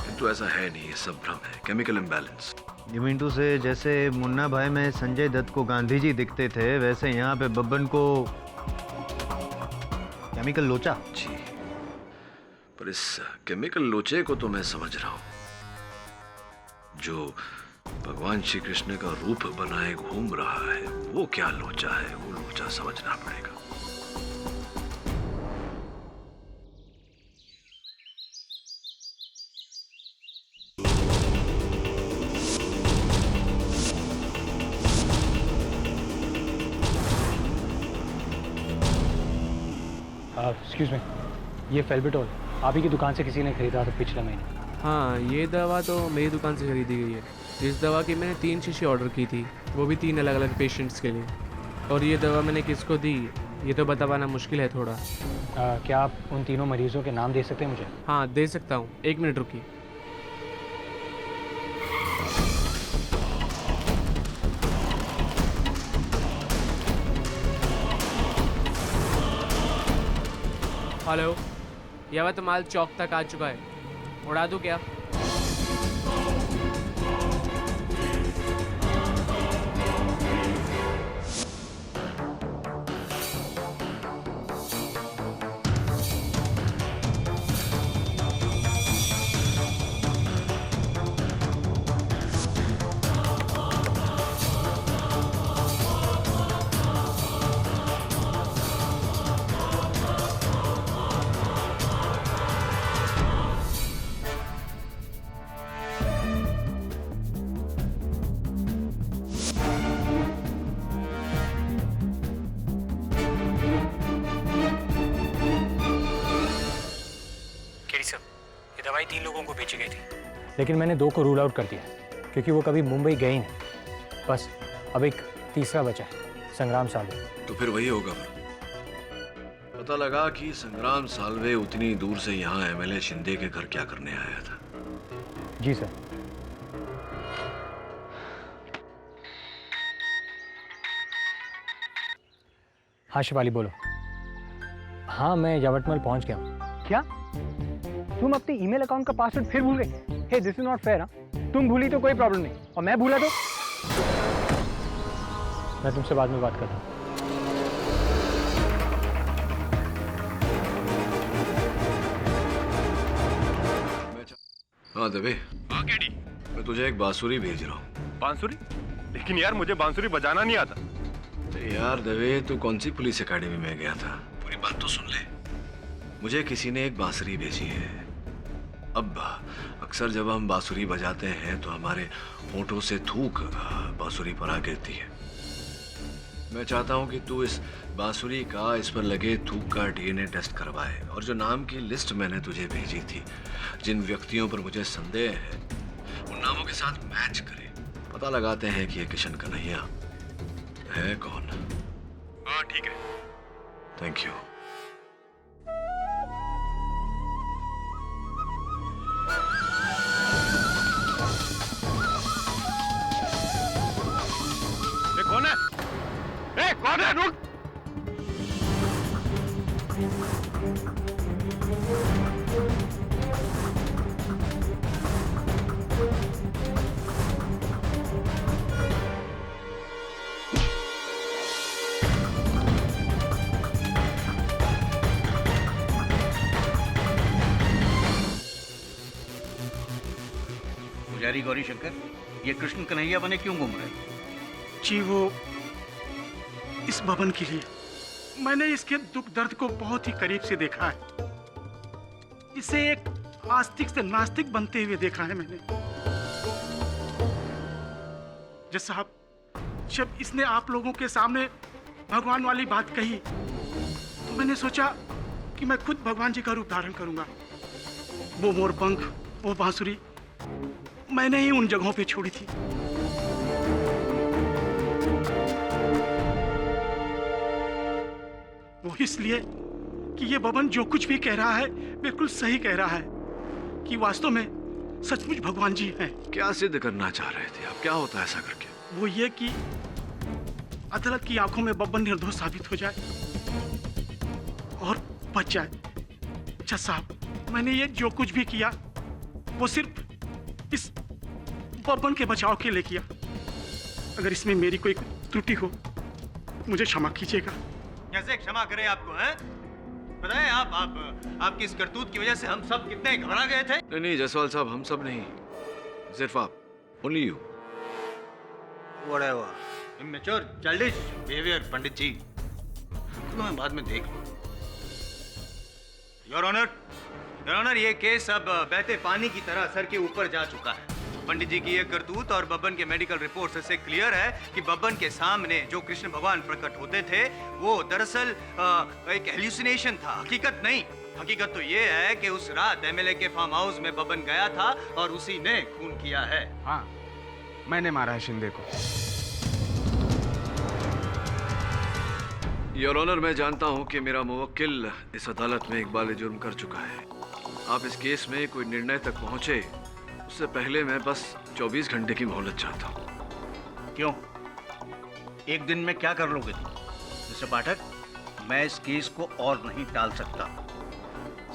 किंतु ऐसा है नहीं, ये सब भ्रम है, केमिकल इम्बैलेंस। ये मिंटू से जैसे मुन्ना भाई में संजय दत्त को गांधी जी दिखते थे, वैसे यहाँ पे बब्बन को केमिकल लोचा। जी, पर इस केमिकल लोचे को तो मैं समझ रहा हूँ। जो भगवान श्री कृष्ण का रूप बनाए घूम रहा है, वो क्या लोचा है, वो लोचा समझना पड़ेगा। एक्सक्यूज मी, ये फेल्बिटोल आप ही की दुकान से किसी ने खरीदा था पिछले महीने। हाँ, ये दवा तो मेरी दुकान से खरीदी गई है। इस दवा की मैंने 3 शीशी ऑर्डर की थी, वो भी 3 अलग अलग पेशेंट्स के लिए। और ये दवा मैंने किसको दी ये तो बता पाना मुश्किल है थोड़ा। क्या आप उन तीनों मरीजों के नाम दे सकते हैं मुझे? हाँ, दे सकता हूँ, 1 मिनट रुकी। हेलो, यवतमाल चौक तक आ चुका है, उड़ा दूँ क्या? दवाई 3 लोगों को बेची गई थी, लेकिन मैंने 2 को रूल आउट कर दिया क्योंकि वो कभी मुंबई गए ही नहीं। बस अब एक तीसरा बचा है, संग्राम साल्वे। तो फिर वही होगा। पता लगा कि संग्राम साल्वे उतनी दूर से यहाँ एमएलए शिंदे के घर क्या करने आया था। जी सर। हाँ शिवाली बोलो। हाँ, मैं यवतमाल पहुंच गया हूँ। क्या तुम अपने ईमेल अकाउंट का पासवर्ड फिर भूल गए? हे, दिस इज नॉट फेयर। तुम भूली तो कोई प्रॉब्लम नहीं, और मैं भूला तो मैं तुमसे बाद में बात करता हूँ। हाँ दबे। हाँ केडी, मैं तुझे एक बांसुरी भेज रहा हूँ। बांसुरी? लेकिन यार मुझे बांसुरी बजाना नहीं आता। यार दबे, तू कौन सी पुलिस एकेडमी में गया था? पूरी बात तो सुन ले। मुझे किसी ने एक बांसुरी भेजी है। अब अक्सर जब हम बांसुरी बजाते हैं तो हमारे होंठों से थूक बांसुरी पर आ गिरती है। मैं चाहता हूं कि तू इस बांसुरी का इस पर लगे थूक का डीएनए टेस्ट करवाए, और जो नाम की लिस्ट मैंने तुझे भेजी थी, जिन व्यक्तियों पर मुझे संदेह है, उन नामों के साथ मैच करे। पता लगाते हैं कि ये किशन कन्हैया है कौन। हाँ ठीक है। Thank you. कौन है? ए, कौन है? रुक! पुजारी गौरी शंकर, ये कृष्ण कन्हैया बने क्यों घूम रहे? जी वो इस भवन के लिए। मैंने इसके दुख दर्द को बहुत ही करीब से देखा है। इसे एक आस्तिक से नास्तिक बनते हुए देखा है मैंने। जज साहब, जब इसने आप लोगों के सामने भगवान वाली बात कही तो मैंने सोचा कि मैं खुद भगवान जी का रूप धारण करूंगा। वो मोरपंख, वो बांसुरी मैंने ही उन जगहों पे छोड़ी थी। वो इसलिए कि ये बबन जो कुछ भी कह रहा है बिल्कुल सही कह रहा है कि वास्तव में सचमुच भगवान जी हैं। क्या सिद्ध करना चाह रहे थे आप? क्या होता है ऐसा करके? वो ये कि अदालत की आंखों में बब्बन निर्दोष साबित हो जाए और बच जाए। जज साहब, मैंने ये जो कुछ भी किया वो सिर्फ इस बब्बन के बचाव के लिए किया। अगर इसमें मेरी कोई त्रुटि हो मुझे क्षमा कीजिएगा। कैसे क्षमा करें आपको, हैं? पता है आपकी इस करतूत की वजह से हम सब कितने घबरा गए थे। नहीं नहीं जायसवाल साहब, हम सब नहीं, सिर्फ आप, only you. Whatever. Immature, childish behavior, पंडित जी। तो मैं बाद में देख लूँ। योर ऑनर, ये केस अब बहते पानी की तरह सर के ऊपर जा चुका है। पंडित जी की ये करतूत और बब्बन के मेडिकल रिपोर्ट से क्लियर है कि बब्बन के सामने जो कृष्ण भगवान प्रकट होते थे वो दरअसल एक हेल्यूसिनेशन था, हकीकत नहीं। हकीकत तो ये है कि उस रात एमएलए के फार्म हाउस में बब्बन गया था और उसी ने खून किया है। हाँ, मैंने मारा है शिंदे को। योर ऑनर, मैं जानता हूं कि मेरा मुवक्किल इस अदालत में इकबाल जुर्म कर चुका है। आप इस केस में कोई निर्णय तक पहुंचे उससे पहले मैं बस 24 घंटे की मोहलत चाहता हूं। क्यों? एक दिन में क्या कर लोगे तुम? मिस्टर पाठक, मैं इस केस को और नहीं टाल सकता।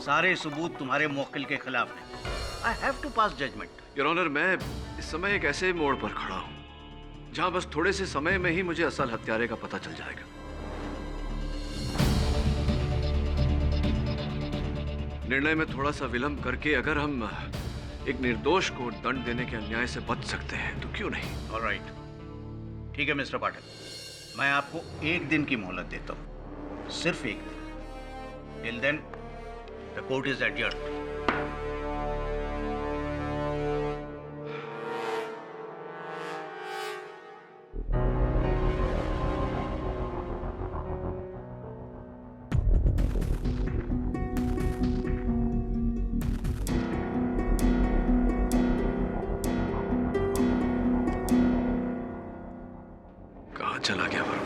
सारे सबूत तुम्हारे मुवक्किल के खिलाफ हैं। I have to pass judgement. Your honour, मैं इस समय एक ऐसे मोड़ पर खड़ा हूं जहां बस थोड़े से समय में ही मुझे असल हत्यारे का पता चल जाएगा। निर्णय में थोड़ा सा विलंब करके अगर हम एक निर्दोष को दंड देने के अन्याय से बच सकते हैं तो क्यों नहीं? ऑलराइट, ठीक है मिस्टर पाठक, मैं आपको एक दिन की मोहलत देता हूं, सिर्फ एक दिन। Till then the court is adjourned. चला गया वरुण?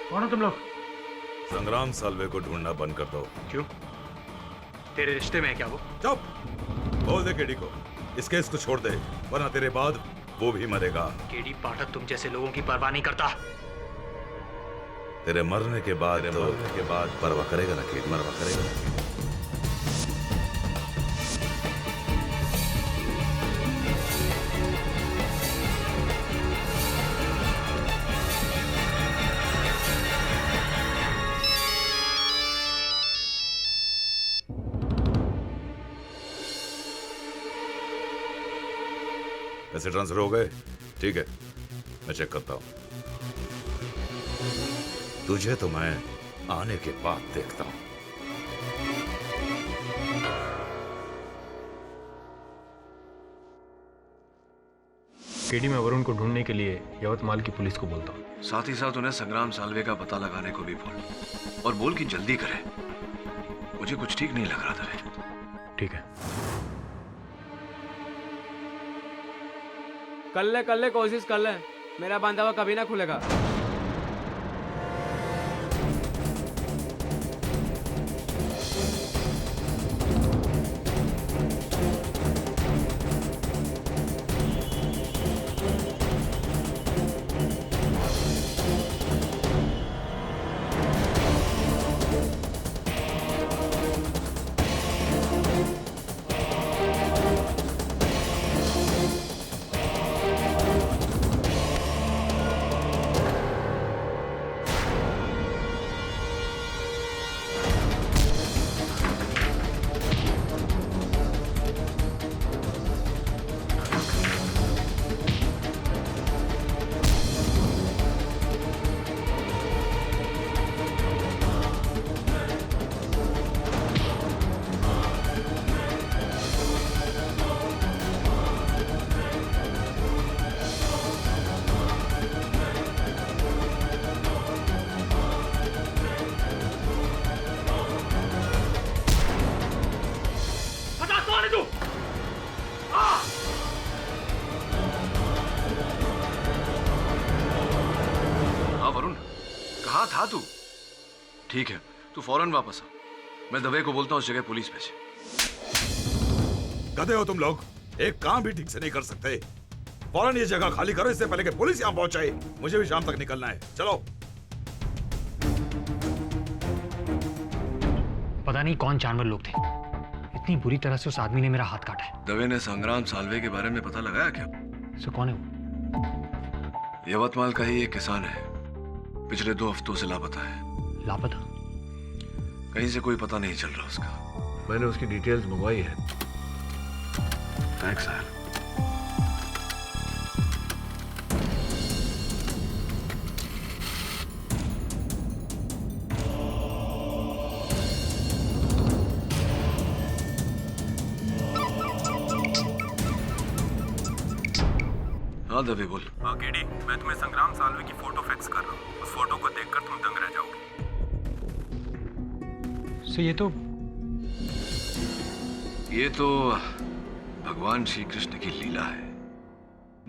कौन हो तुम लोग? संग्राम साल्वे को ढूंढना बंद कर दो। क्यों? तेरे रिश्ते में है क्या वो? चुप! बोल दे केडी को इस केस को छोड़ दे, वरना तेरे बाद वो भी मरेगा। केडी पाठक तुम जैसे लोगों की परवाह नहीं करता। तेरे मरने के बाद परवाह करेगा ना केडी, परवाह करेगा। पैसे ट्रांसफर हो गए? ठीक है, मैं चेक करता हूं। तुझे तो मैं आने के बाद देखता हूं। केडी, मैं वरुण को ढूंढने के लिए यवतमाल की पुलिस को बोलता हूं। साथ ही साथ उन्हें संग्राम साल्वे का पता लगाने को भी बोल, और बोल कि जल्दी करें। मुझे कुछ ठीक नहीं लग रहा था रे। ठीक है। कर ले कोशिश कर ले, मेरा बांधा हुआ कभी ना खुलेगा। था तू? ठीक है, तू फौरन वापस आ। मैं दवे को बोलता हूँ उस जगह पुलिस भेजे। गधे हो तुम लोग, एक काम भी ठीक से नहीं कर सकते। फौरन ये जगह खाली करो, इससे पहले कि पुलिस यहाँ पहुंचे। मुझे भी शाम तक निकलना है, चलो। पता नहीं कौन जानवर लोग थे, इतनी बुरी तरह से उस आदमी ने मेरा हाथ काटा है। दवे ने संग्राम साल्वे के बारे में पता लगाया क्या? सो कौन है वो? यवतमाल का ही एक किसान है, पिछले 2 हफ्तों से लापता है। लापता? कहीं से कोई पता नहीं चल रहा उसका। मैंने उसकी डिटेल्स मंगवाई है। थैंक्स यार। हाँ दवे बोल। केडी, मैं तुम्हें संग्राम साल्वे की फोटो फैक्स कर रहा हूँ। उस फोटो को देखकर तुम दंग रह जाओगे। सो ये तो भगवान श्री कृष्ण की लीला है।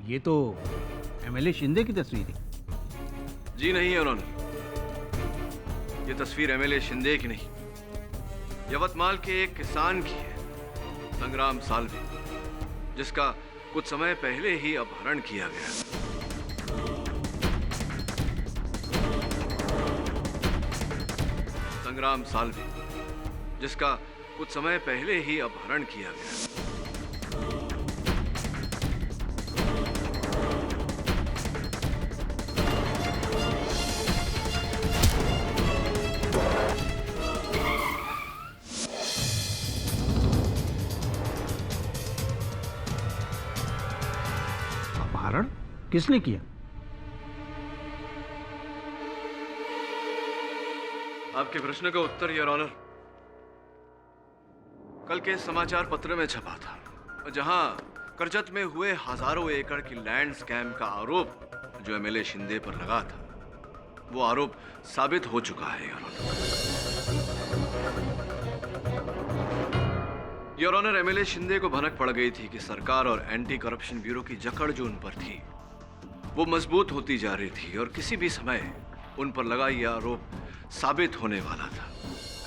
ये तो एमएलए शिंदे की तस्वीर है। जी नहीं उन्होंने, ये तस्वीर एमएलए शिंदे की नहीं, यवतमाल के एक किसान की है, संग्राम साल्वे, जिसका कुछ समय पहले ही अपहरण किया गया। संग्राम साल्वे, जिसका कुछ समय पहले ही अपहरण किया गया। अपहरण किसने किया? आपके प्रश्न का उत्तर योर ऑनर कल के समाचार पत्र में छपा था, जहां करजत में हुए हजारों एकड़ की लैंड स्कैम का आरोप जो एमएलए शिंदे पर लगा था, वो आरोप साबित हो चुका है योर ऑनर। एमएलए शिंदे को भनक पड़ गई थी कि सरकार और एंटी करप्शन ब्यूरो की जकड़ जो उन पर थी वो मजबूत होती जा रही थी और किसी भी समय उन पर लगा यह आरोप साबित होने वाला था।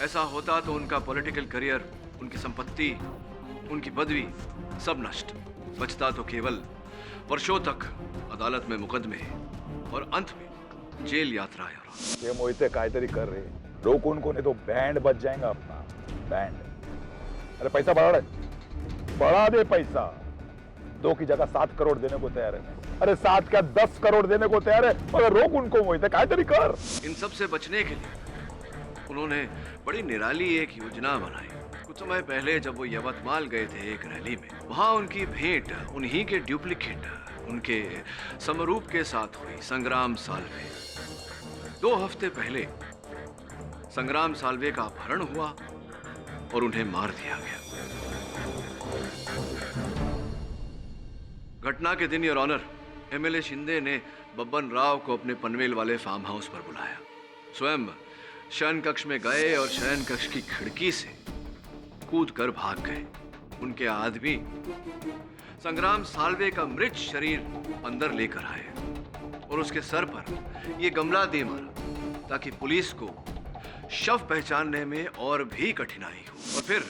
ऐसा होता तो उनका पॉलिटिकल करियर, उनकी संपत्ति, उनकी पदवी सब नष्ट, बचता तो केवल वर्षों तक अदालत में मुकदमे और अंत में जेल यात्रा। ये मोहिते कायतरी कर रहे, रोक उनको, नहीं तो बैंड बच जाएगा अपना बैंड। अरे पैसा बढ़ा दे पैसा। 2 की जगह 7 करोड़ देने को तैयार है। अरे 7 क्या 10 करोड़ देने को तैयार है, मगर रोक उनको मोहिते कायतरी कर। इन सब से बचने के लिए उन्होंने बड़ी निराली एक योजना बनाई। कुछ समय पहले जब वो यवतमाल गए थे एक रैली में, वहां उनकी भेंट उन्हीं के डुप्लीकेट, उनके समरूप के साथ हुई, संग्राम साल्वे। 2 हफ्ते पहले संग्राम साल्वे का अपहरण हुआ और उन्हें मार दिया गया। घटना के दिन योर ऑनर एमएलए शिंदे ने बब्बन राव को अपने पनवेल वाले फार्म हाउस पर बुलाया। स्वयं शयन कक्ष में गए और शयन कक्ष की खिड़की से कूद कर भाग गए। उनके आदमी संग्राम साल्वे का मृत शरीर अंदर लेकर आए और उसके सर पर यह गमला दे मारा ताकि पुलिस को शव पहचानने में और भी कठिनाई हो। और फिर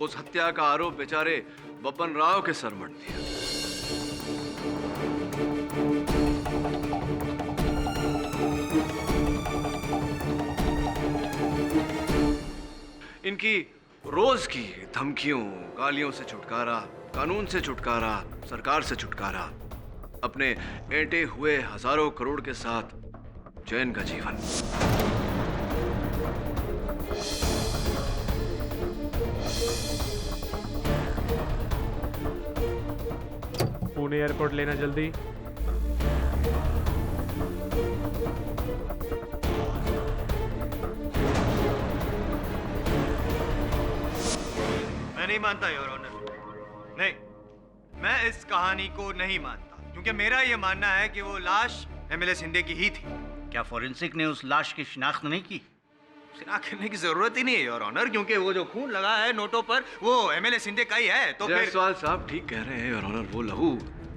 उस हत्या का आरोप बेचारे बब्बन राव के सर मढ़ दिया। इनकी रोज की धमकियों, गालियों से छुटकारा, कानून से छुटकारा, सरकार से छुटकारा, अपने ऐंठे हुए हजारों करोड़ के साथ चैन का जीवन। पुणे एयरपोर्ट लेना जल्दी। मैं नहीं मानता योर ऑनर, नहीं, मैं इस कहानी को नहीं मानता, क्योंकि मेरा यह मानना है कि वो लाश एमएलए शिंदे की ही थी। क्या फॉरेंसिक ने उस लाश की शिनाख्त नहीं की? शिनाख्त करने की जरूरत ही नहीं है योर ऑनर, क्योंकि वो जो खून लगा है नोटों पर वो एमएलए शिंदे का ही है। तो फिर जायसवाल साहब ठीक कह रहे हैं योर ऑनर, वो लहू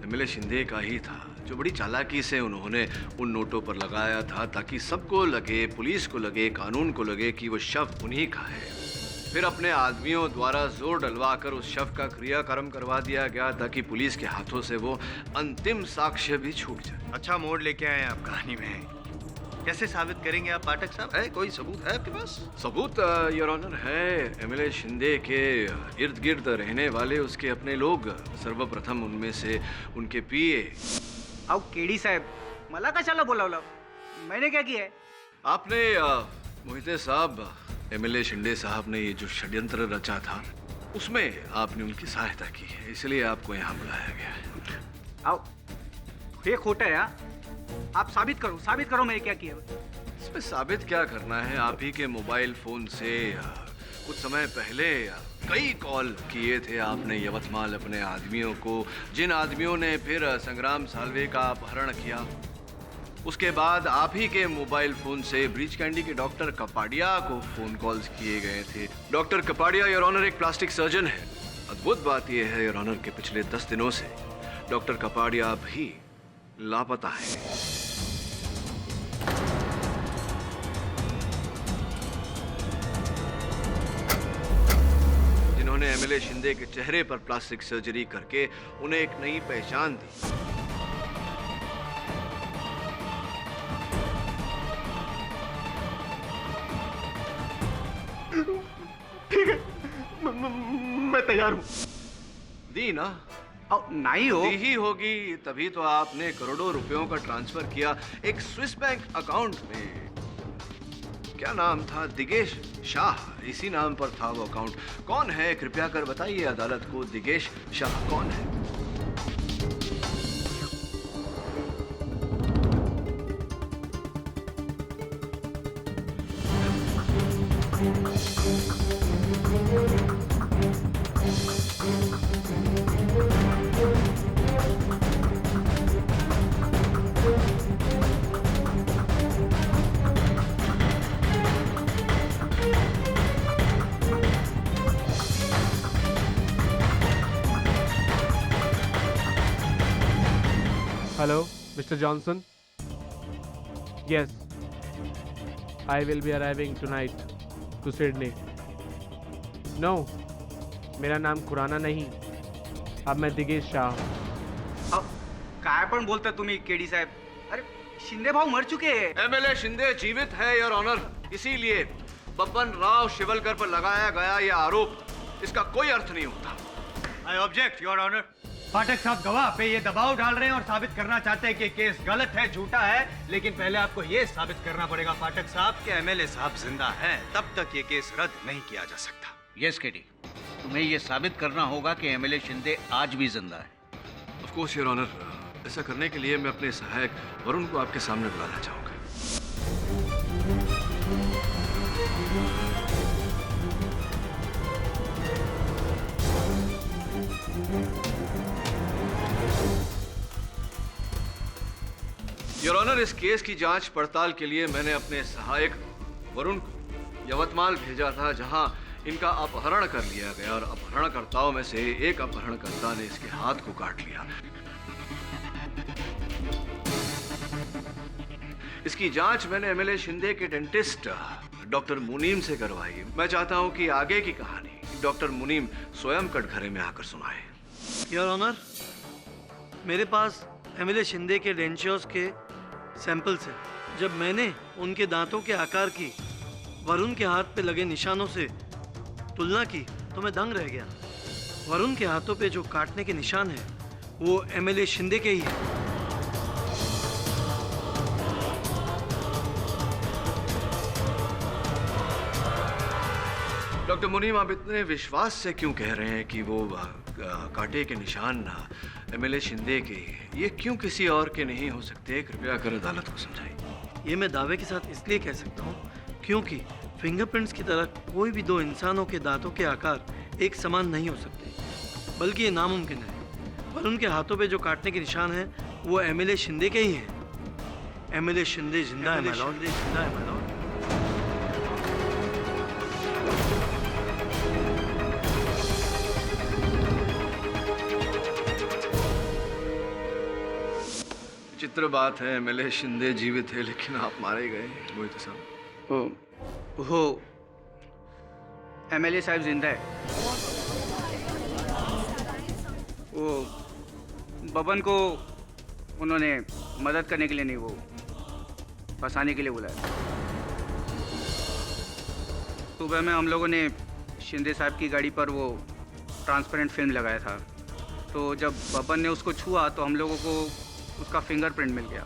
एमएलए शिंदे का ही था, जो बड़ी चालाकी से उन्होंने उन नोटों पर लगाया था ताकि सबको लगे, पुलिस को लगे, कानून को लगे कि वो शव उन्हीं का है। फिर अपने आदमियों द्वारा जोर डलवाकर उस शव का क्रियाक्रम करवा दिया गया ताकि पुलिस के हाथों से वो अंतिम साक्ष्य भी छूट जाए। अच्छा मोड़ लेके आए आप कहानी में। कैसे साबित करेंगे आप पाठक साहब? है कोई सबूत है आपके पास? सबूत योर ऑनर है। एमएलए शिंदे के इर्द गिर्द रहने वाले उसके अपने लोग, सर्वप्रथम उनमें से उनके पीए। आओ केडी साहेब, मला कशाला बोलावलं? मैंने क्या किया है? आपने मोहिते साहब, एमएलए शिंदे साहब ने ये जो षड्यंत्र रचा था उसमें आपने उनकी सहायता की है, इसलिए आपको यहाँ बुलाया गया है। आओ, ये खोटा है यार। आप साबित करो मैंने क्या किया। इसमें साबित क्या करना है? आप ही के मोबाइल फोन से कुछ समय पहले कई कॉल किए थे आपने यवतमाल अपने आदमियों को, जिन आदमियों ने फिर संग्राम साल्वे का अपहरण किया। उसके बाद आप ही के मोबाइल फोन से ब्रीच कैंडी के डॉक्टर कपाड़िया को फोन कॉल्स किए गए थे। डॉक्टर कपाड़िया योर ऑनर एक प्लास्टिक सर्जन है। अद्भुत बात यह है योर ऑनर के पिछले 10 दिनों से डॉक्टर कपाड़िया भी लापता है। जिन्होंने एमएलए शिंदे के चेहरे पर प्लास्टिक सर्जरी करके उन्हें एक नई पहचान दी। ठीक है, मैं तैयार हूँ। दी ना? नहीं हो। दी ही होगी, तभी तो आपने करोड़ों रुपयों का ट्रांसफर किया एक स्विस बैंक अकाउंट में। क्या नाम था? दिगेश शाह, इसी नाम पर था वो अकाउंट। कौन है कृपया कर बताइए अदालत को, दिगेश शाह कौन है? Hello, Mr. Johnson. Yes, I will be arriving tonight to Sydney. No, मेरा नाम खुराना नहीं, अब मैं दिगेश शाह। काय पण बोलता तुम्ही केडी साहेब? अरे शिंदे भाऊ मर चुके हैं। एमएलए शिंदे जीवित है योर ऑनर, इसीलिए बब्बन राव शिवलकर पर लगाया गया यह आरोप, इसका कोई अर्थ नहीं होता। I object your honour. Pathak साहब गवाह पे ये दबाव डाल रहे हैं और साबित करना चाहते हैं कि केस गलत है, झूठा है, लेकिन पहले आपको ये साबित करना पड़ेगा पाठक साहब कि एमएलए साहब जिंदा हैं, तब तक ये केस रद्द नहीं किया जा सकता। यस केडी, तुम्हें ये साबित करना होगा कि एमएलए शिंदे आज भी जिंदा है। ऑफ कोर्स योर ऑनर, ऐसा करने के लिए मैं अपने सहायक वरुण को आपके सामने बुलाना चाहूंगा। योर ऑनर, इस केस की जांच पड़ताल के लिए मैंने अपने सहायक वरुण को यवतमाल भेजा था, जहां इनका अपहरण कर लिया गया और अपहरणकर्ताओं में से एक अपहरणकर्ता ने इसके हाथ को काट लिया। इसकी जांच मैंने एमएलए शिंदे के डेंटिस्ट डॉक्टर मुनीम से करवाई। मैं चाहता हूं कि आगे की कहानी डॉक्टर मुनीम स्वयं कटघरे में आकर सुनाए। योर ऑनर, मेरे पास एमएलए शिंदे के डेंचर्स के सैंपल्स हैं। जब मैंने उनके दांतों के आकार की वरुण के हाथ पे लगे निशानों से तुलना की तो मैं दंग रह गया। वरुण के हाथों पे जो काटने के निशान हैं वो एमएलए शिंदे के ही हैं। डॉक्टर मुनीम, आप इतने विश्वास से क्यों कह रहे हैं कि वो कांटे के निशान एमएलए शिंदे के, ये क्यों किसी और के नहीं हो सकते? कृपया कर अदालत को समझाइए। ये मैं दावे के साथ इसलिए कह सकता हूँ क्योंकि फिंगरप्रिंट्स की तरह कोई भी दो इंसानों के दांतों के आकार एक समान नहीं हो सकते, बल्कि ये नामुमकिन है। वरुण के हाथों पे जो काटने के निशान हैं वो एमएलए शिंदे के ही हैं। एमएलए शिंदे जिंदा है माय लॉर्ड, जिंदा है माय लॉर्ड। चित्र बात है, एमएलए शिंदे जीवित है लेकिन आप मारे गए मोहित साहब। हो एमएलए साहब जिंदा है। वो बबन को उन्होंने मदद करने के लिए नहीं, वो फंसाने के लिए बुलाया। सुबह में हम लोगों ने शिंदे साहब की गाड़ी पर वो ट्रांसपेरेंट फिल्म लगाया था, तो जब बबन ने उसको छुआ तो हम लोगों को उसका फिंगरप्रिंट मिल गया।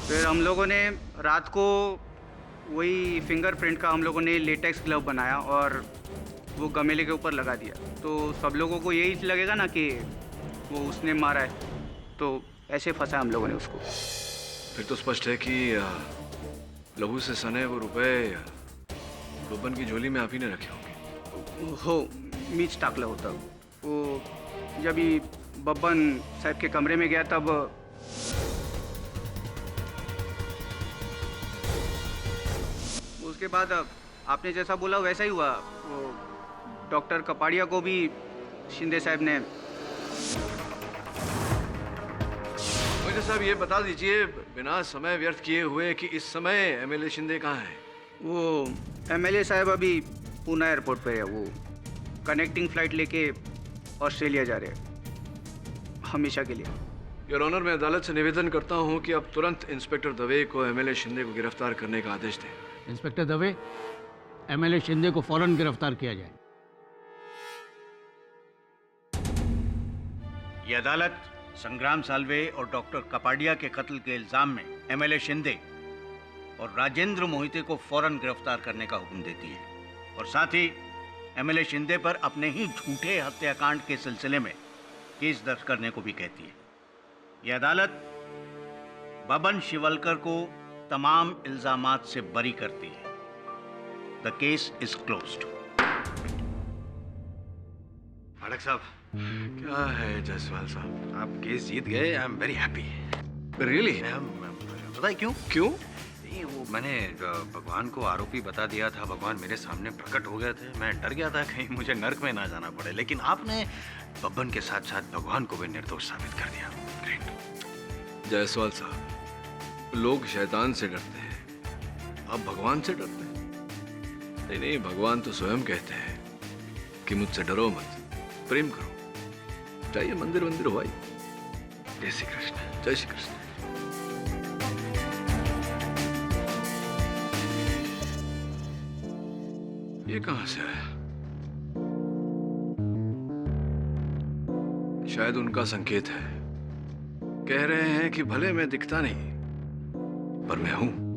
फिर हम लोगों ने रात को वही फिंगरप्रिंट का हम लोगों ने लेटेक्स ग्लव बनाया और वो गमेले के ऊपर लगा दिया, तो सब लोगों को यही लगेगा ना कि वो उसने मारा है, तो ऐसे फंसा हम लोगों ने उसको। फिर तो स्पष्ट है कि लहू से सने वो रुपए बब्बन की झोली में आप ही ने रखे होंगे। हो, मीच टाकला होता वो। जब ही बब्बन साहब के कमरे में गया तब उसके बाद आपने जैसा बोला वैसा ही हुआ। वो डॉक्टर कपाड़िया को भी शिंदे साहब ने। मुझे साहब ये बता दीजिए बिना समय व्यर्थ किए हुए कि इस समय एमएलए शिंदे कहाँ है? वो एमएलए साहब अभी पूना एयरपोर्ट पे है। वो कनेक्टिंग फ्लाइट लेके ऑस्ट्रेलिया जा रहे हैं हमेशा के लिए। योर ऑनर, मैं अदालत से निवेदन करता हूँ कि आप तुरंत इंस्पेक्टर दवे को एमएलए शिंदे को गिरफ्तार करने का आदेश दें। इंस्पेक्टर दवे, एमएलए शिंदे को फौरन गिरफ्तार किया जाए। ये अदालत संग्राम साल्वे और डॉक्टर कपाडिया के कत्ल के इल्जाम में एमएलए शिंदे और राजेंद्र मोहिते को फौरन गिरफ्तार करने का हुक्म देती है और साथ ही एमएलए शिंदे पर अपने ही झूठे हत्याकांड के सिलसिले में केस दर्ज करने को भी कहती है। यह अदालत बबन शिवलकर को तमाम इल्जामात से बरी करती है। The case is closed. Phadak साहब, क्या है जायसवाल साहब? आप केस जीत गए। I am very happy. Really? पता है क्यों? क्यों? वो मैंने भगवान को आरोपी बता दिया था, भगवान मेरे सामने प्रकट हो गए थे। मैं डर गया था कहीं मुझे नर्क में ना जाना पड़े, लेकिन आपने बब्बन के साथ साथ भगवान को भी निर्दोष साबित कर दिया। ग्रेट। जायसवाल साहब, लोग शैतान से डरते हैं, आप भगवान से डरते हैं? नहीं नहीं, भगवान तो स्वयं कहते हैं कि मुझसे डरो मत, प्रेम करो। चाहिए मंदिर वंदिर हो। जय श्री कृष्ण, जय श्री कृष्ण। ये कहां से आया? शायद उनका संकेत है। कह रहे हैं कि भले मैं दिखता नहीं पर मैं हूं।